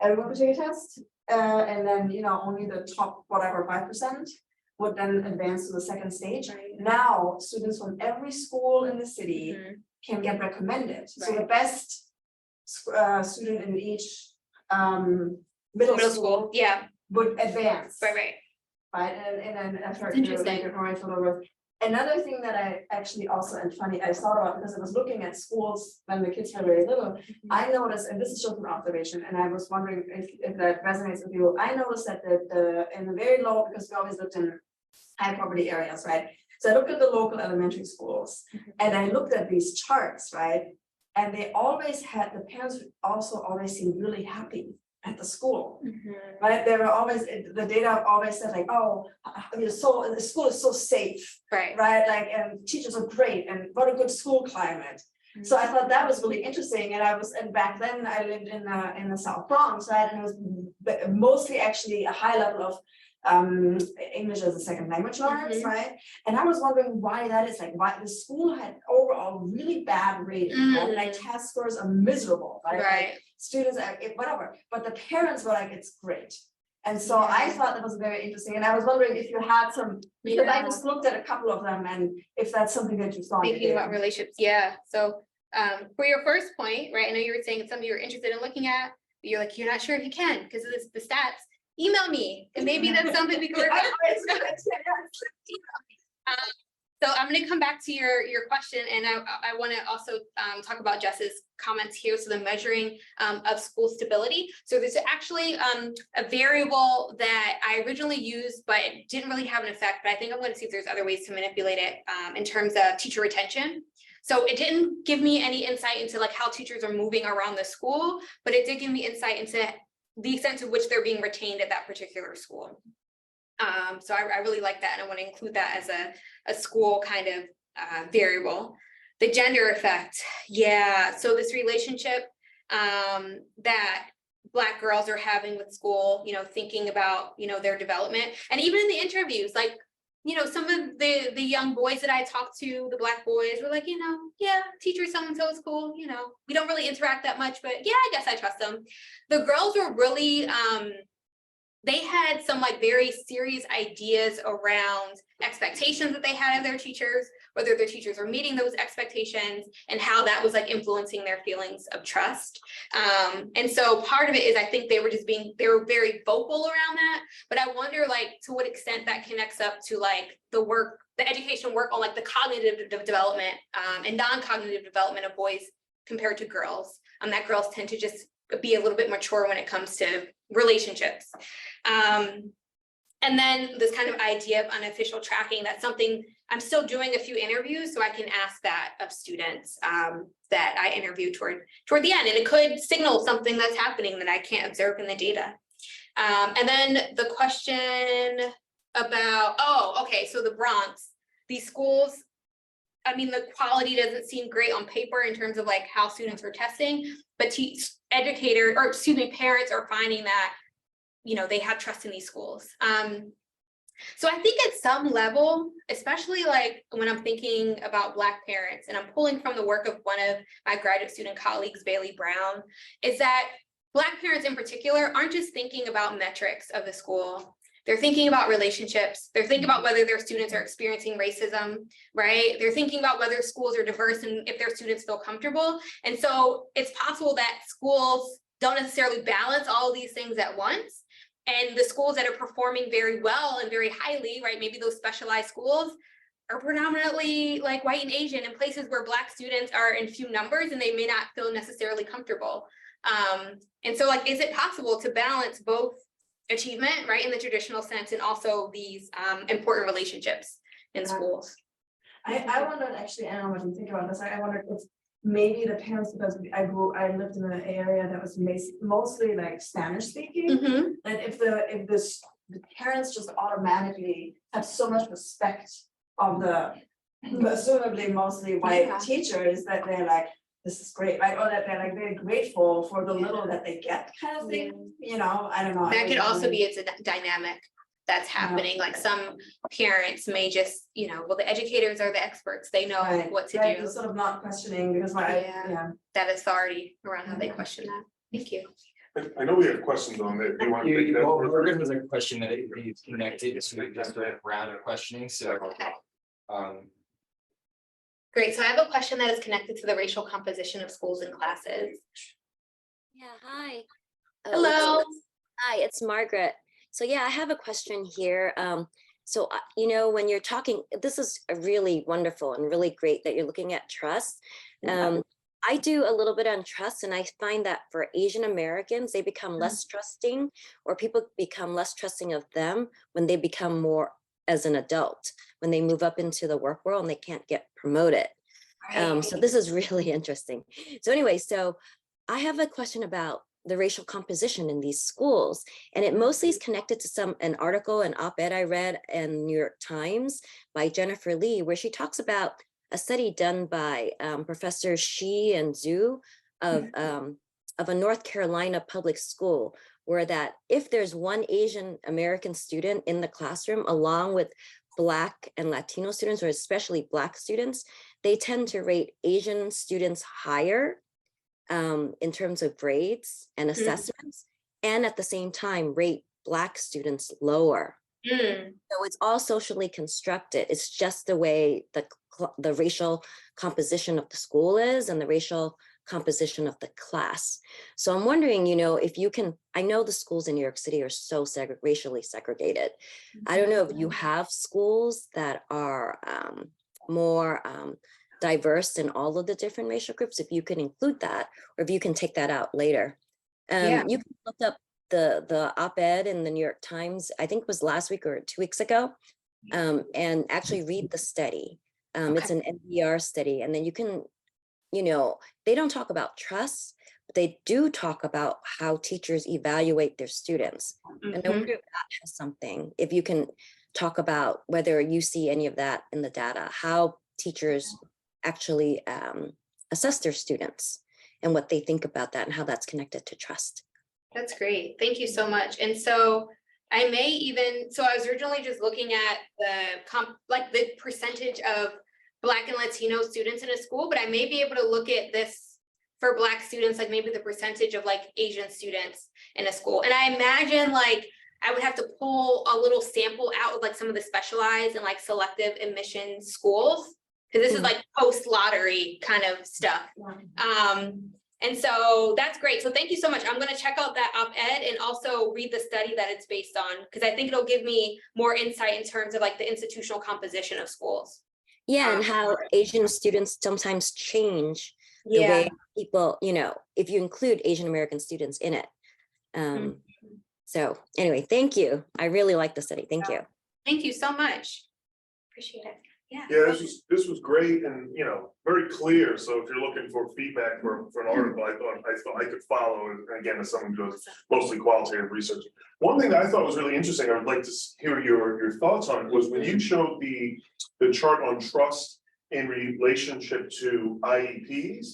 everyone could take a test, and then, you know, only the top whatever 5% would then advance to the second stage. Now students from every school in the city can get recommended. So the best student in each middle school would advance. Right. And then after another thing that I actually also, and funny, I thought about, because I was looking at schools when the kids were very little, I noticed, and this is just an observation, and I was wondering if that resonates with you. I noticed that in the very low, because we always lived in high poverty areas, right? So I looked at the local elementary schools, and I looked at these charts, right? And they always had, the parents also always seemed really happy at the school, right? They were always, the data always said like, oh, so the school is so safe, right? Like, and teachers are great, and what a good school climate. So I thought that was really interesting, and back then I lived in the South Bronx, right? And it was mostly actually a high level of English as a second language learners, right? And I was wondering why that is, like why the school had overall really bad ratings, right? Like test scores are miserable, right? Like, students are whatever, but the parents were like, it's great. And so I thought that was very interesting, and I was wondering if you had some, because I just looked at a couple of them, and if that's something that you saw. Thinking about relationships, so for your first point, right? I know you were saying it's something you're interested in looking at. you're like, you're not sure if you can because of the stats, email me and maybe that's something we can work on. So I'm going to come back to your question, and I want to also talk about Jess's comments here. So the measuring of school stability. So there's actually a variable that I originally used, but it didn't really have an effect. But I think I'm going to see if there's other ways to manipulate it in terms of teacher retention. So it didn't give me any insight into like how teachers are moving around the school, but it did give me insight into the extent to which they're being retained at that particular school. So I really like that, and I want to include that as a school kind of variable. The gender effect, yeah. So this relationship that Black girls are having with school, you know, thinking about, you know, their development, and even in the interviews, like, you know, some of the young boys that I talked to, the Black boys, were like, you know, yeah, teacher so-and-so is cool, you know, we don't really interact that much, but yeah, I guess I trust them. The girls were really, they had some like very serious ideas around expectations that they had of their teachers, whether their teachers were meeting those expectations, and how that was like influencing their feelings of trust. And so part of it is, I think they were were very vocal around that, but I wonder like to what extent that connects up to like the educational work on like the cognitive development and non-cognitive development of boys compared to girls, that girls tend to just be a little bit mature when it comes to relationships. And then this kind of idea of unofficial tracking, that's something I'm still doing a few interviews, so I can ask that of students that I interview toward the end, and it could signal something that's happening that I can't observe in the data. And then the question about, so the Bronx, these schools, I mean, the quality doesn't seem great on paper in terms of like how students are testing, but parents are finding that, you know, they have trust in these schools. So I think at some level, especially like when I'm thinking about Black parents, and I'm pulling from the work of one of my graduate student colleagues, Bailey Brown, is that Black parents in particular aren't just thinking about metrics of the school. They're thinking about relationships. They're thinking about whether their students are experiencing racism, right? They're thinking about whether schools are diverse and if their students feel comfortable. And so it's possible that schools don't necessarily balance all of these things at once. And the schools that are performing very well and very highly, right, maybe those specialized schools are predominantly like white and Asian, in places where Black students are in few numbers and they may not feel necessarily comfortable. And so like, is it possible to balance both achievement, right, in the traditional sense, and also these important relationships in schools? I wondered actually, I don't know what you think about this. I wondered if maybe the parents, because I lived in an area that was mostly like Spanish speaking, and if the parents just automatically have so much respect of the assumably mostly white teachers, that they're like, this is great, right? Or that they're like very grateful for the little that they get, kind of thing. You know, I don't know. That could also be, it's a dynamic that's happening. Like some parents may just, you know, well, the educators are the experts. They know what to do. Sort of not questioning, because that authority around how they question that. Thank you. I know we have questions on it. Do you want to take that? Morgan was a question that is connected to just a round of questioning, so. Great, so I have a question that is connected to the racial composition of schools and classes. Yeah, hi. Hello. Hi, it's Margaret. So yeah, I have a question here. So, you know, when you're talking, this is really wonderful and really great that you're looking at trust. I do a little bit on trust, and I find that for Asian Americans, they become less trusting, or people become less trusting of them when they become more as an adult, when they move up into the work world and they can't get promoted. So this is really interesting. So anyway, so I have a question about the racial composition in these schools, and it mostly is connected to an article, an op-ed I read in New York Times by Jennifer Lee, where she talks about a study done by Professor Shi and Zhu of a North Carolina public school, where that if there's one Asian American student in the classroom, along with Black and Latino students, or especially Black students, they tend to rate Asian students higher in terms of grades and assessments, and at the same time rate Black students lower. So it's all socially constructed. It's just the way the racial composition of the school is, and the racial composition of the class. So I'm wondering, you know, if you can, I know the schools in New York City are so racially segregated. I don't know if you have schools that are more diverse in all of the different racial groups, if you can include that, or if you can take that out later. Yeah. You can look up the op-ed in the New York Times, I think it was last week or 2 weeks ago, and actually read the study. It's an NPR study, and then you can, you know, they don't talk about trust, but they do talk about how teachers evaluate their students. And I wonder if that has something, if you can talk about whether you see any of that in the data, how teachers actually assess their students and what they think about that and how that's connected to trust. That's great. Thank you so much. And so I may even, so I was originally just looking at the percentage of Black and Latino students in a school, but I may be able to look at this for Black students, like maybe the percentage of like Asian students in a school. And I imagine like I would have to pull a little sample out of like some of the specialized and like selective admission schools, because this is like post-lottery kind of stuff. And so that's great. So thank you so much. I'm going to check out that op-ed and also read the study that it's based on, because I think it'll give me more insight in terms of like the institutional composition of schools. Yeah, and how Asian students sometimes change the way people, you know, if you include Asian American students in it. So anyway, thank you. I really like the study. Thank you. Thank you so much. Appreciate it. Yeah. Yeah, this was great and, you know, very clear. So if you're looking for feedback for an article, I thought I could follow. And again, as someone who does mostly qualitative research. One thing that I thought was really interesting, I would like to hear your thoughts on it, was when you showed the chart on trust in relationship to IEPs.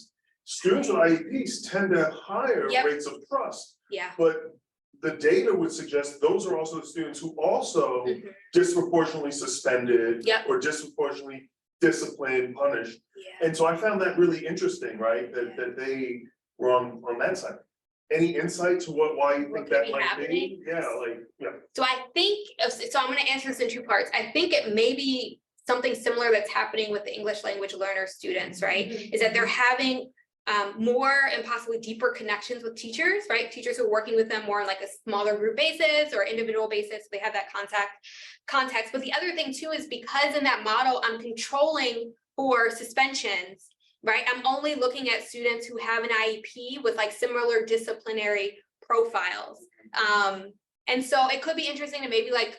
Students with IEPs tend to have higher rates of trust. Yeah. But the data would suggest those are also the students who also disproportionately suspended or disproportionately disciplined, punished. And so I found that really interesting, right? That they were on that side. Any insight to why you think that might be? So I think, so I'm going to answer this in two parts. I think it may be something similar that's happening with the English language learner students, right? Is that they're having more and possibly deeper connections with teachers, right? Teachers who are working with them more on like a smaller group basis or individual basis, they have that context. But the other thing too is because in that model, I'm controlling for suspensions, right? I'm only looking at students who have an IEP with like similar disciplinary profiles. And so it could be interesting to maybe like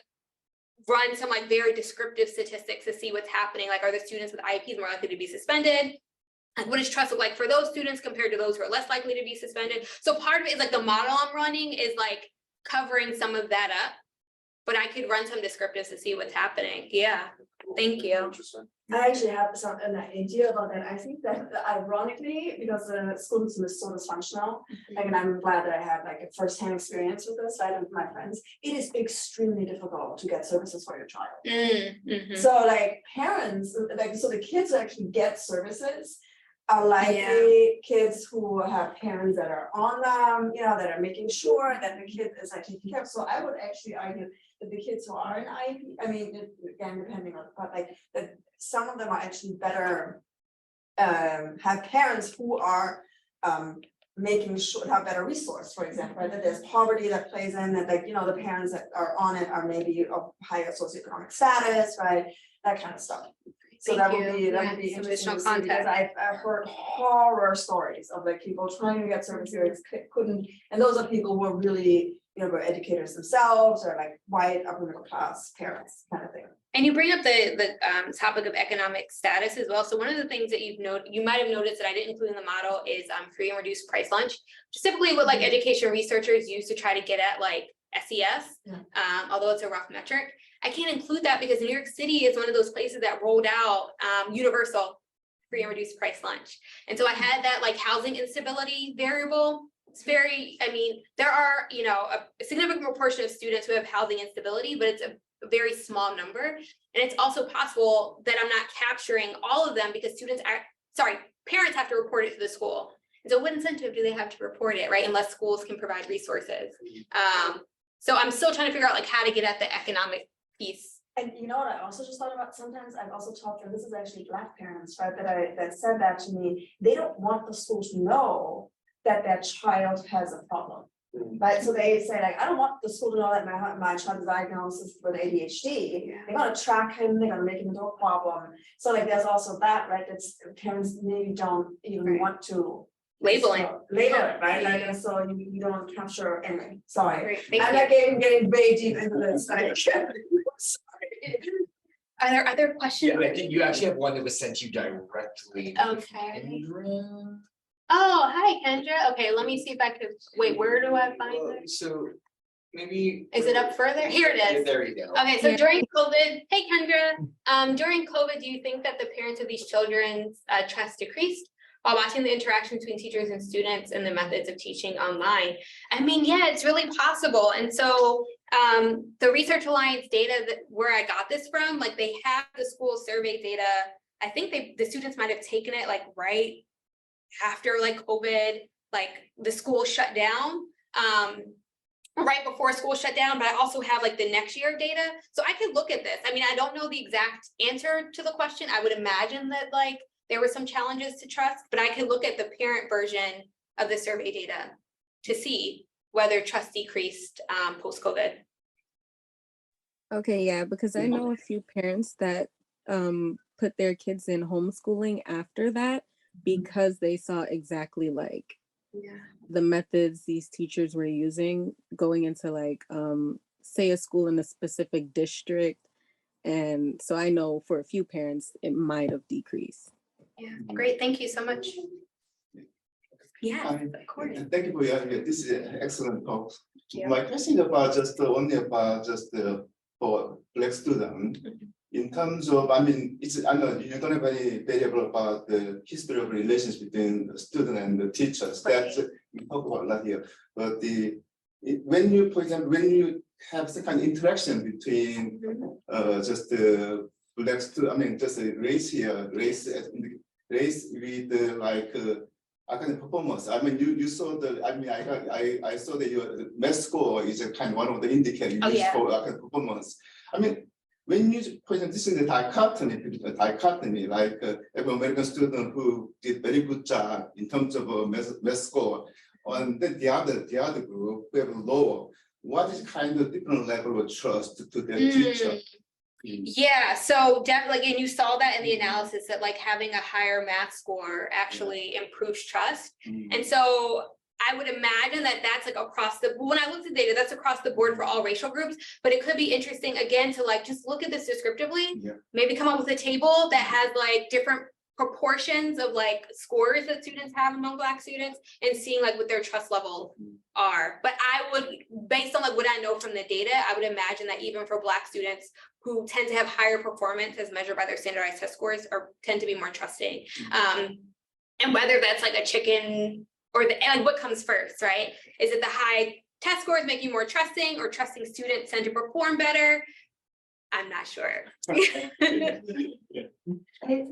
run some like very descriptive statistics to see what's happening. Like, are the students with IEPs more likely to be suspended? Like, what does trust look like for those students compared to those who are less likely to be suspended? So part of it is like the model I'm running is like covering some of that up, but I could run some descriptives to see what's happening. Yeah, thank you. Interesting. I actually have an idea about that. I think that ironically, because the school system is so dysfunctional, like, and I'm glad that I have like a first-hand experience with this, right, with my friends, it is extremely difficult to get services for your child. So like parents, like, so the kids who actually get services are likely kids who have parents that are on them, you know, that are making sure that the kid is like taken care of. So I would actually argue that the kids who are in IEP, I mean, again, depending on the part, like that some of them are actually better, have parents who are making sure have better resource, for example, right? That there's poverty that plays in, that like, you know, the parents that are on it are maybe of higher socioeconomic status, right? That kind of stuff. So that would be interesting to see, because I've heard horror stories of like people trying to get services couldn't, and those are people who are really, you know, were educators themselves or like white upper middle class parents kind of thing. And you bring up the topic of economic status as well. So one of the things that you might have noticed that I didn't include in the model is free and reduced price lunch, which is typically what like education researchers use to try to get at like SES, although it's a rough metric. I can't include that because New York City is one of those places that rolled out universal free and reduced price lunch. And so I had that like housing instability variable. It's very, I mean, there are, you know, a significant proportion of students who have housing instability, but it's a very small number. And it's also possible that I'm not capturing all of them because parents have to report it to the school. And so what incentive do they have to report it, right? Unless schools can provide resources. So I'm still trying to figure out like how to get at the economic piece. And you know what I also just thought about, sometimes I've also talked, and this is actually Black parents, right, that said that to me, they don't want the school to know that their child has a problem. Right, so they say like, I don't want the school to know that my child is diagnosed with ADHD. They're gonna track him, they're gonna make him into a problem. So like, there's also that, right, that's parents maybe don't even want to Labeling. label it, right, like, and so you don't capture anything, sorry. Great, thank I'm you. not getting very deep into this, like, sorry. Are there other questions? Yeah, I think you actually have one that was sent to you directly. Okay. Kendra? Oh, hi, Kendra. Okay, let me see if I could, wait, where do I find it? So maybe. Is it up further? Here it Yeah, is. there you go. Okay, so during COVID, hey Kendra, during COVID, do you think that the parents of these children's trust decreased while watching the interaction between teachers and students and the methods of teaching online? I mean, yeah, it's really possible. And so the Research Alliance data that where I got this from, like they have the school survey data. I think the students might have taken it like right after like COVID, like the school shut down. Right before school shut down, but I also have like the next year data. So I could look at this. I mean, I don't know the exact answer to the question. I would imagine that like there were some challenges to trust, but I could look at the parent version of the survey data to see whether trust decreased post-COVID. Okay, yeah, because I know a few parents that put their kids in homeschooling after that because they saw exactly like the methods these teachers were using going into like say a school in a specific district. And so I know for a few parents it might have decreased. Yeah, great, thank you so much. Yeah, of course. Thank you for your, this is an excellent talk. My question about just only about just for Black student. In terms of, I mean, I know you don't have any variable about the history of relations between the student and the teachers. That's we talk about a lot here. But when you, for example, when you have some kind of interaction between just the Black student, I mean, just a race here, race with like academic performance. I mean, you saw the. I mean, I saw that your math score is a kind of one of the indicators for academic performance. I mean, when you, for example, this is the dichotomy, like every American student who did very good job in terms of math score, and then the other group who have lower. What is kind of different level of trust to their teacher? Yeah, so definitely, and you saw that in the analysis that like having a higher math score actually improves trust. And so I would imagine that that's like across the, when I looked at data, that's across the board for all racial groups, but it could be interesting again to like just look at this descriptively, maybe come up with a table that has like different proportions of like scores that students have among Black students and seeing like what their trust levels are. But I would, based on like what I know from the data, I would imagine that even for Black students who tend to have higher performance as measured by their standardized test scores or tend to be more trusting. And whether that's like a chicken or the, like what comes first, right? Is it the high test scores make you more trusting, or trusting students tend to perform better? I'm not sure.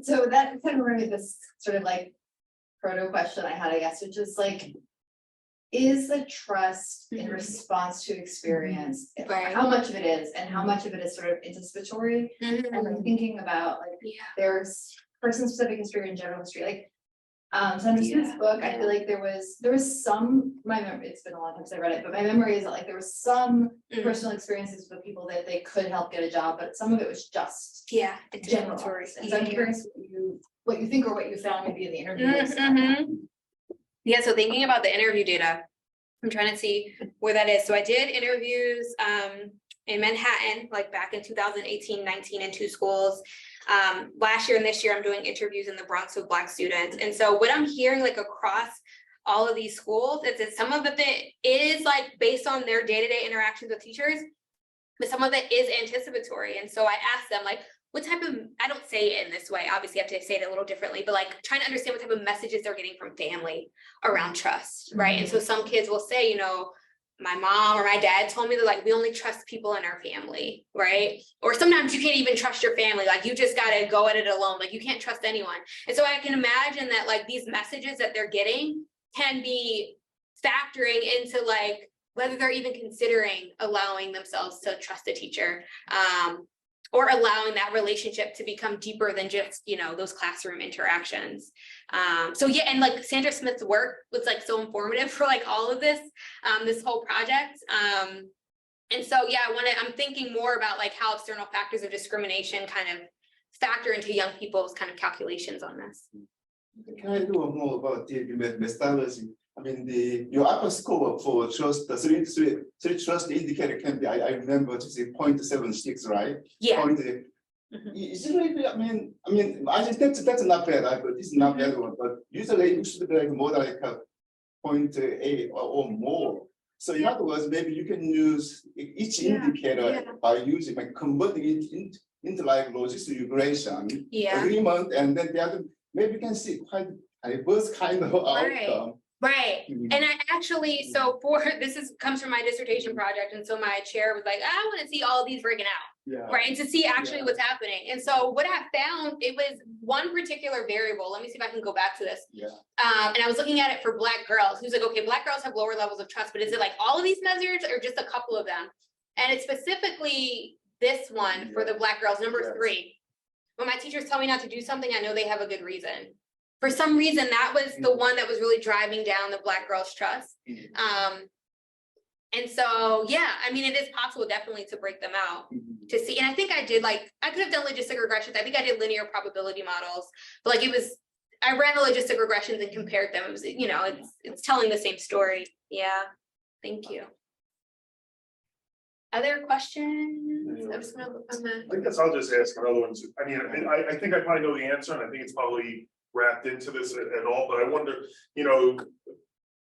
So that kind of reminded this sort of like proto question I had, I guess, which is like, is the trust in response to experience, how much of it is, and how much of it is sort of anticipatory? And I'm thinking about like, there's person-specific history and general history, like so in this book, I feel like there was some, my memory, it's been a long time since I read it, but my memory is that like there was some personal experiences with people that they could help get a job, but some of it was just general. And so I'm curious what you think or what you found maybe in the interview. Yeah, so thinking about the interview data, I'm trying to see where that is. So I did interviews in Manhattan, like back in 2018, 19 in 2 schools. Last year and this year, I'm doing interviews in the Bronx with Black students. And so what I'm hearing like across all of these schools is that some of it is like based on their day-to-day interactions with teachers, but some of it is anticipatory. And so I asked them like, what type of, I don't say it in this way, obviously I have to say it a little differently, but like trying to understand what type of messages they're getting from family around trust, right? And so some kids will say, you know, my mom or my dad told me that like we only trust people in our family, right? Or sometimes you can't even trust your family, like you just gotta go at it alone, like you can't trust anyone. And so I can imagine that like these messages that they're getting can be factoring into like whether they're even considering allowing themselves to trust a teacher. or allowing that relationship to become deeper than just, you know, those classroom interactions. So yeah, and like Sandra Smith's work was like so informative for like all of this, this whole project. And so, yeah, I'm thinking more about like how external factors of discrimination kind of factor into young people's kind of calculations on this. Can I know more about the methodology? I mean, your upper score for trust, the three trust indicator can be, I remember to say 0.76, right? Yeah. Is it really, I mean, I think that's not bad, but this is not bad one, but usually it should be like more like a 0.8 or more. So in other words, maybe you can use each indicator by using, like converting it into like logistic regression agreement, and then the other, maybe you can see quite diverse kind of outcome. Right. And I actually, so comes from my dissertation project. And so my chair was like, I want to see all of these breaking out. Right. And to see actually what's happening. And so what I found, it was one particular variable. Let me see if I can go back to this. And I was looking at it for Black girls. He was like, okay, Black girls have lower levels of trust, but is it like all of these measures or just a couple of them? And it's specifically this one for the Black girls, number 3. When my teachers tell me not to do something, I know they have a good reason. For some reason, that was the one that was really driving down the Black girls' trust. And so, yeah, I mean, it is possible definitely to break them out to see. And I think I did, like, I could have done logistic regressions. I think I did linear probability models, but like I ran the logistic regressions and compared them. It was, you know, it's telling the same story. Yeah, thank you. Other questions? I'm just gonna look on I guess I'll just ask another one. I mean, I think I probably know the answer, and I think it's probably wrapped into this at all, but I wonder, you know,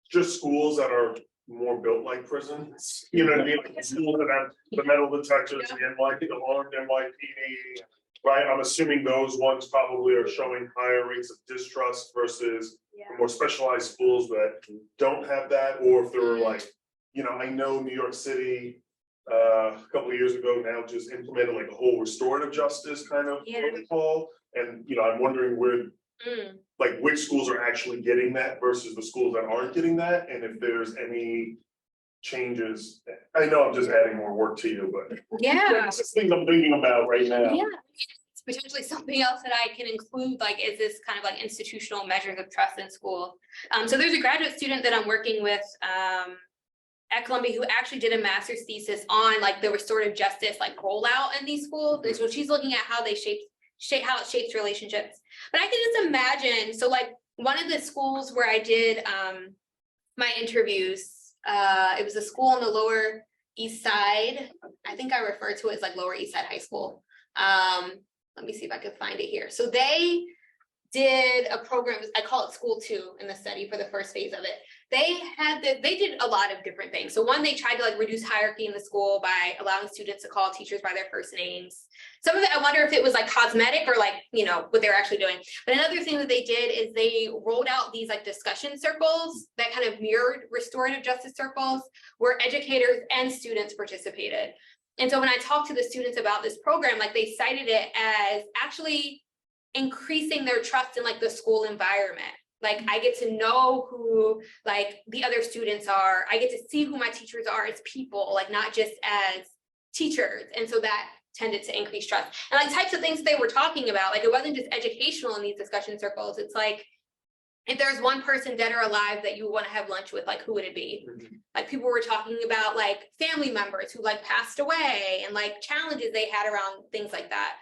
just schools that are more built like prisons, you know what I mean? Like schools that have the metal detectors, the alarmed NYPD, right? I'm assuming those ones probably are showing higher rates of distrust versus more specialized schools that don't have that, or if there were like, you know, I know New York City a couple of years ago now just implemented like a whole restorative justice kind of protocol, and you know, I'm wondering where like which schools are actually getting that versus the schools that aren't getting that, and if there's any changes. I know I'm just adding more work to you, but it's just things I'm thinking about right now. Yeah, it's potentially something else that I can include, like, is this kind of like institutional measures of trust in school. So there's a graduate student that I'm working with at Columbia who actually did a master's thesis on like the restorative justice like rollout in these schools. And so she's looking at how they how it shapes relationships. But I can just imagine, so like one of the schools where I did my interviews, it was a school on the Lower East Side. I think I refer to it as like Lower East Side High School. Let me see if I could find it here. So they did a program, I call it School 2 in the study for the first phase of it. They did a lot of different things. So one, they tried to like reduce hierarchy in the school by allowing students to call teachers by their first names. Some of it, I wonder if it was like cosmetic or like, you know, what they're actually doing. But another thing that they did is they rolled out these like discussion circles that kind of mirrored restorative justice circles where educators and students participated. And so when I talked to the students about this program, like they cited it as actually increasing their trust in like the school environment. Like I get to know who like the other students are. I get to see who my teachers are as people, like not just as teachers. And so that tended to increase trust. And like types of things that they were talking about, like it wasn't just educational in these discussion circles. It's like, if there's one person dead or alive that you want to have lunch with, like who would it be? Like people were talking about like family members who like passed away and like challenges they had around things like that.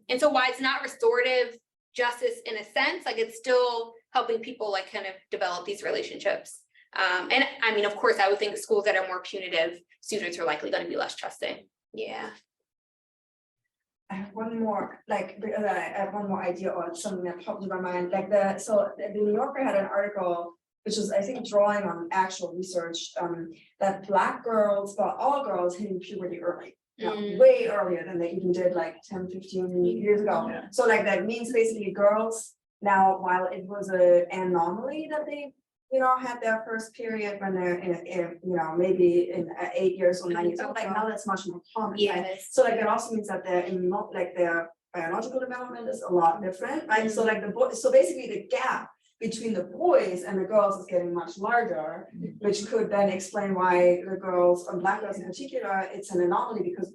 And so while it's not restorative justice in a sense, like it's still helping people like kind of develop these relationships. And I mean, of course, I would think schools that are more punitive, students are likely going to be less trusting. Yeah. I have one more, like, I have one more idea or something that popped in my mind. Like the New Yorker had an article, which was, I think, drawing on actual research, that Black girls, well, all girls hitting puberty early. You know, way earlier than they even did like 10, 15 years ago. Yeah. So like that means basically girls now, while it was an anomaly that they, you know, had their first period when they're in you know, maybe in 8 years or 9 years old, like now that's much more common. Yes. Right? So like that also means that their biological development is a lot different, right? So like so basically the gap between the boys and the girls is getting much larger, which could then explain why the girls, or Black girls in particular, it's an anomaly because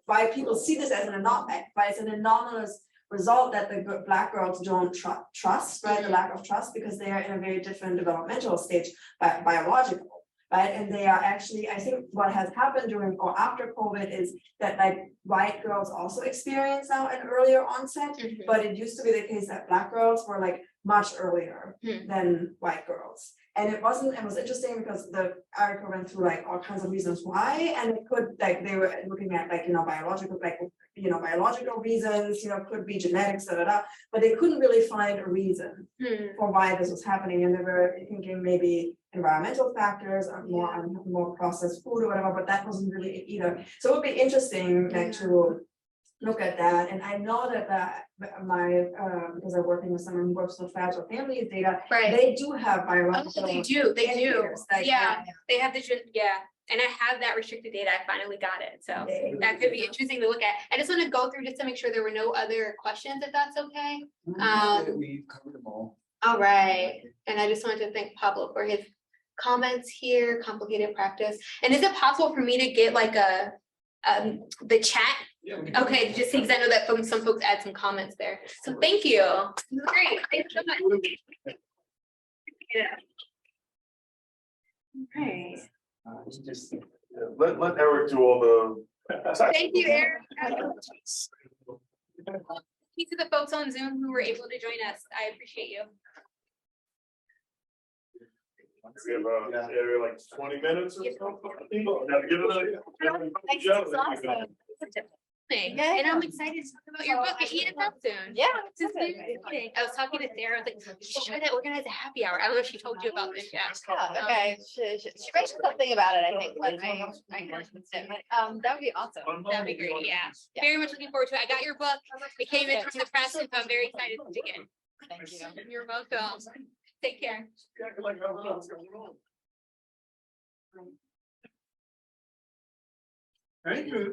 why people see this as an anomaly, why it's an anomalous result that the Black girls don't trust, right? The lack of trust because they are in a very different developmental stage, biological. Right, and they are actually, I think what has happened during or after COVID is that like white girls also experience now an earlier onset, but it used to be the case that Black girls were like much earlier than white girls. And it was interesting because the article went through like all kinds of reasons why, and it could like they were looking at like, biological, biological reasons, could be genetics, but they couldn't really find a reason for why this was happening. And they were thinking maybe environmental factors or more processed food or whatever, but that wasn't really it either. So it would be interesting like to look at that. And I know that because I'm working with someone who works with fragile families data, they do have biological. Oh, they do. indicators, like, They have the and I have that restricted data. I finally got it. So that could be interesting to look at. I just want to go through just to make sure there were no other questions, if that's okay. We covered them all. All right. And I just wanted to thank Pablo for his comments here, complicated practice. And is it possible for me to get like the chat? Okay, just because I know that some folks add some comments there. So thank you. Great. Thanks so much. Okay. Let Eric do all the. Thank you, Eric. Thank you to the folks on Zoom who were able to join us. I appreciate you. We have like 20 minutes or something. Gotta give it And I'm excited to talk about your book. Eat it up soon. Yeah, I was talking to Sarah. I was like, you should try to organize a happy hour. I don't know if she told you about this yet. Okay, she mentioned something about it, I think, when I that would be awesome. That'd be great. Yeah, very much looking forward to it. I got your book. It came in from the press, and so I'm very excited to dig in. Thank you. You're welcome. Take care. Thank you.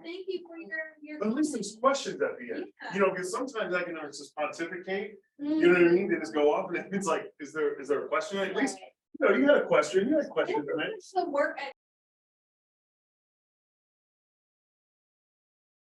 Thank you for your. But at least there's questions at the end, because sometimes I can just pontificate, you know what I mean? They just go off and it's like, is there a question at least? No, you had a question, right? Some work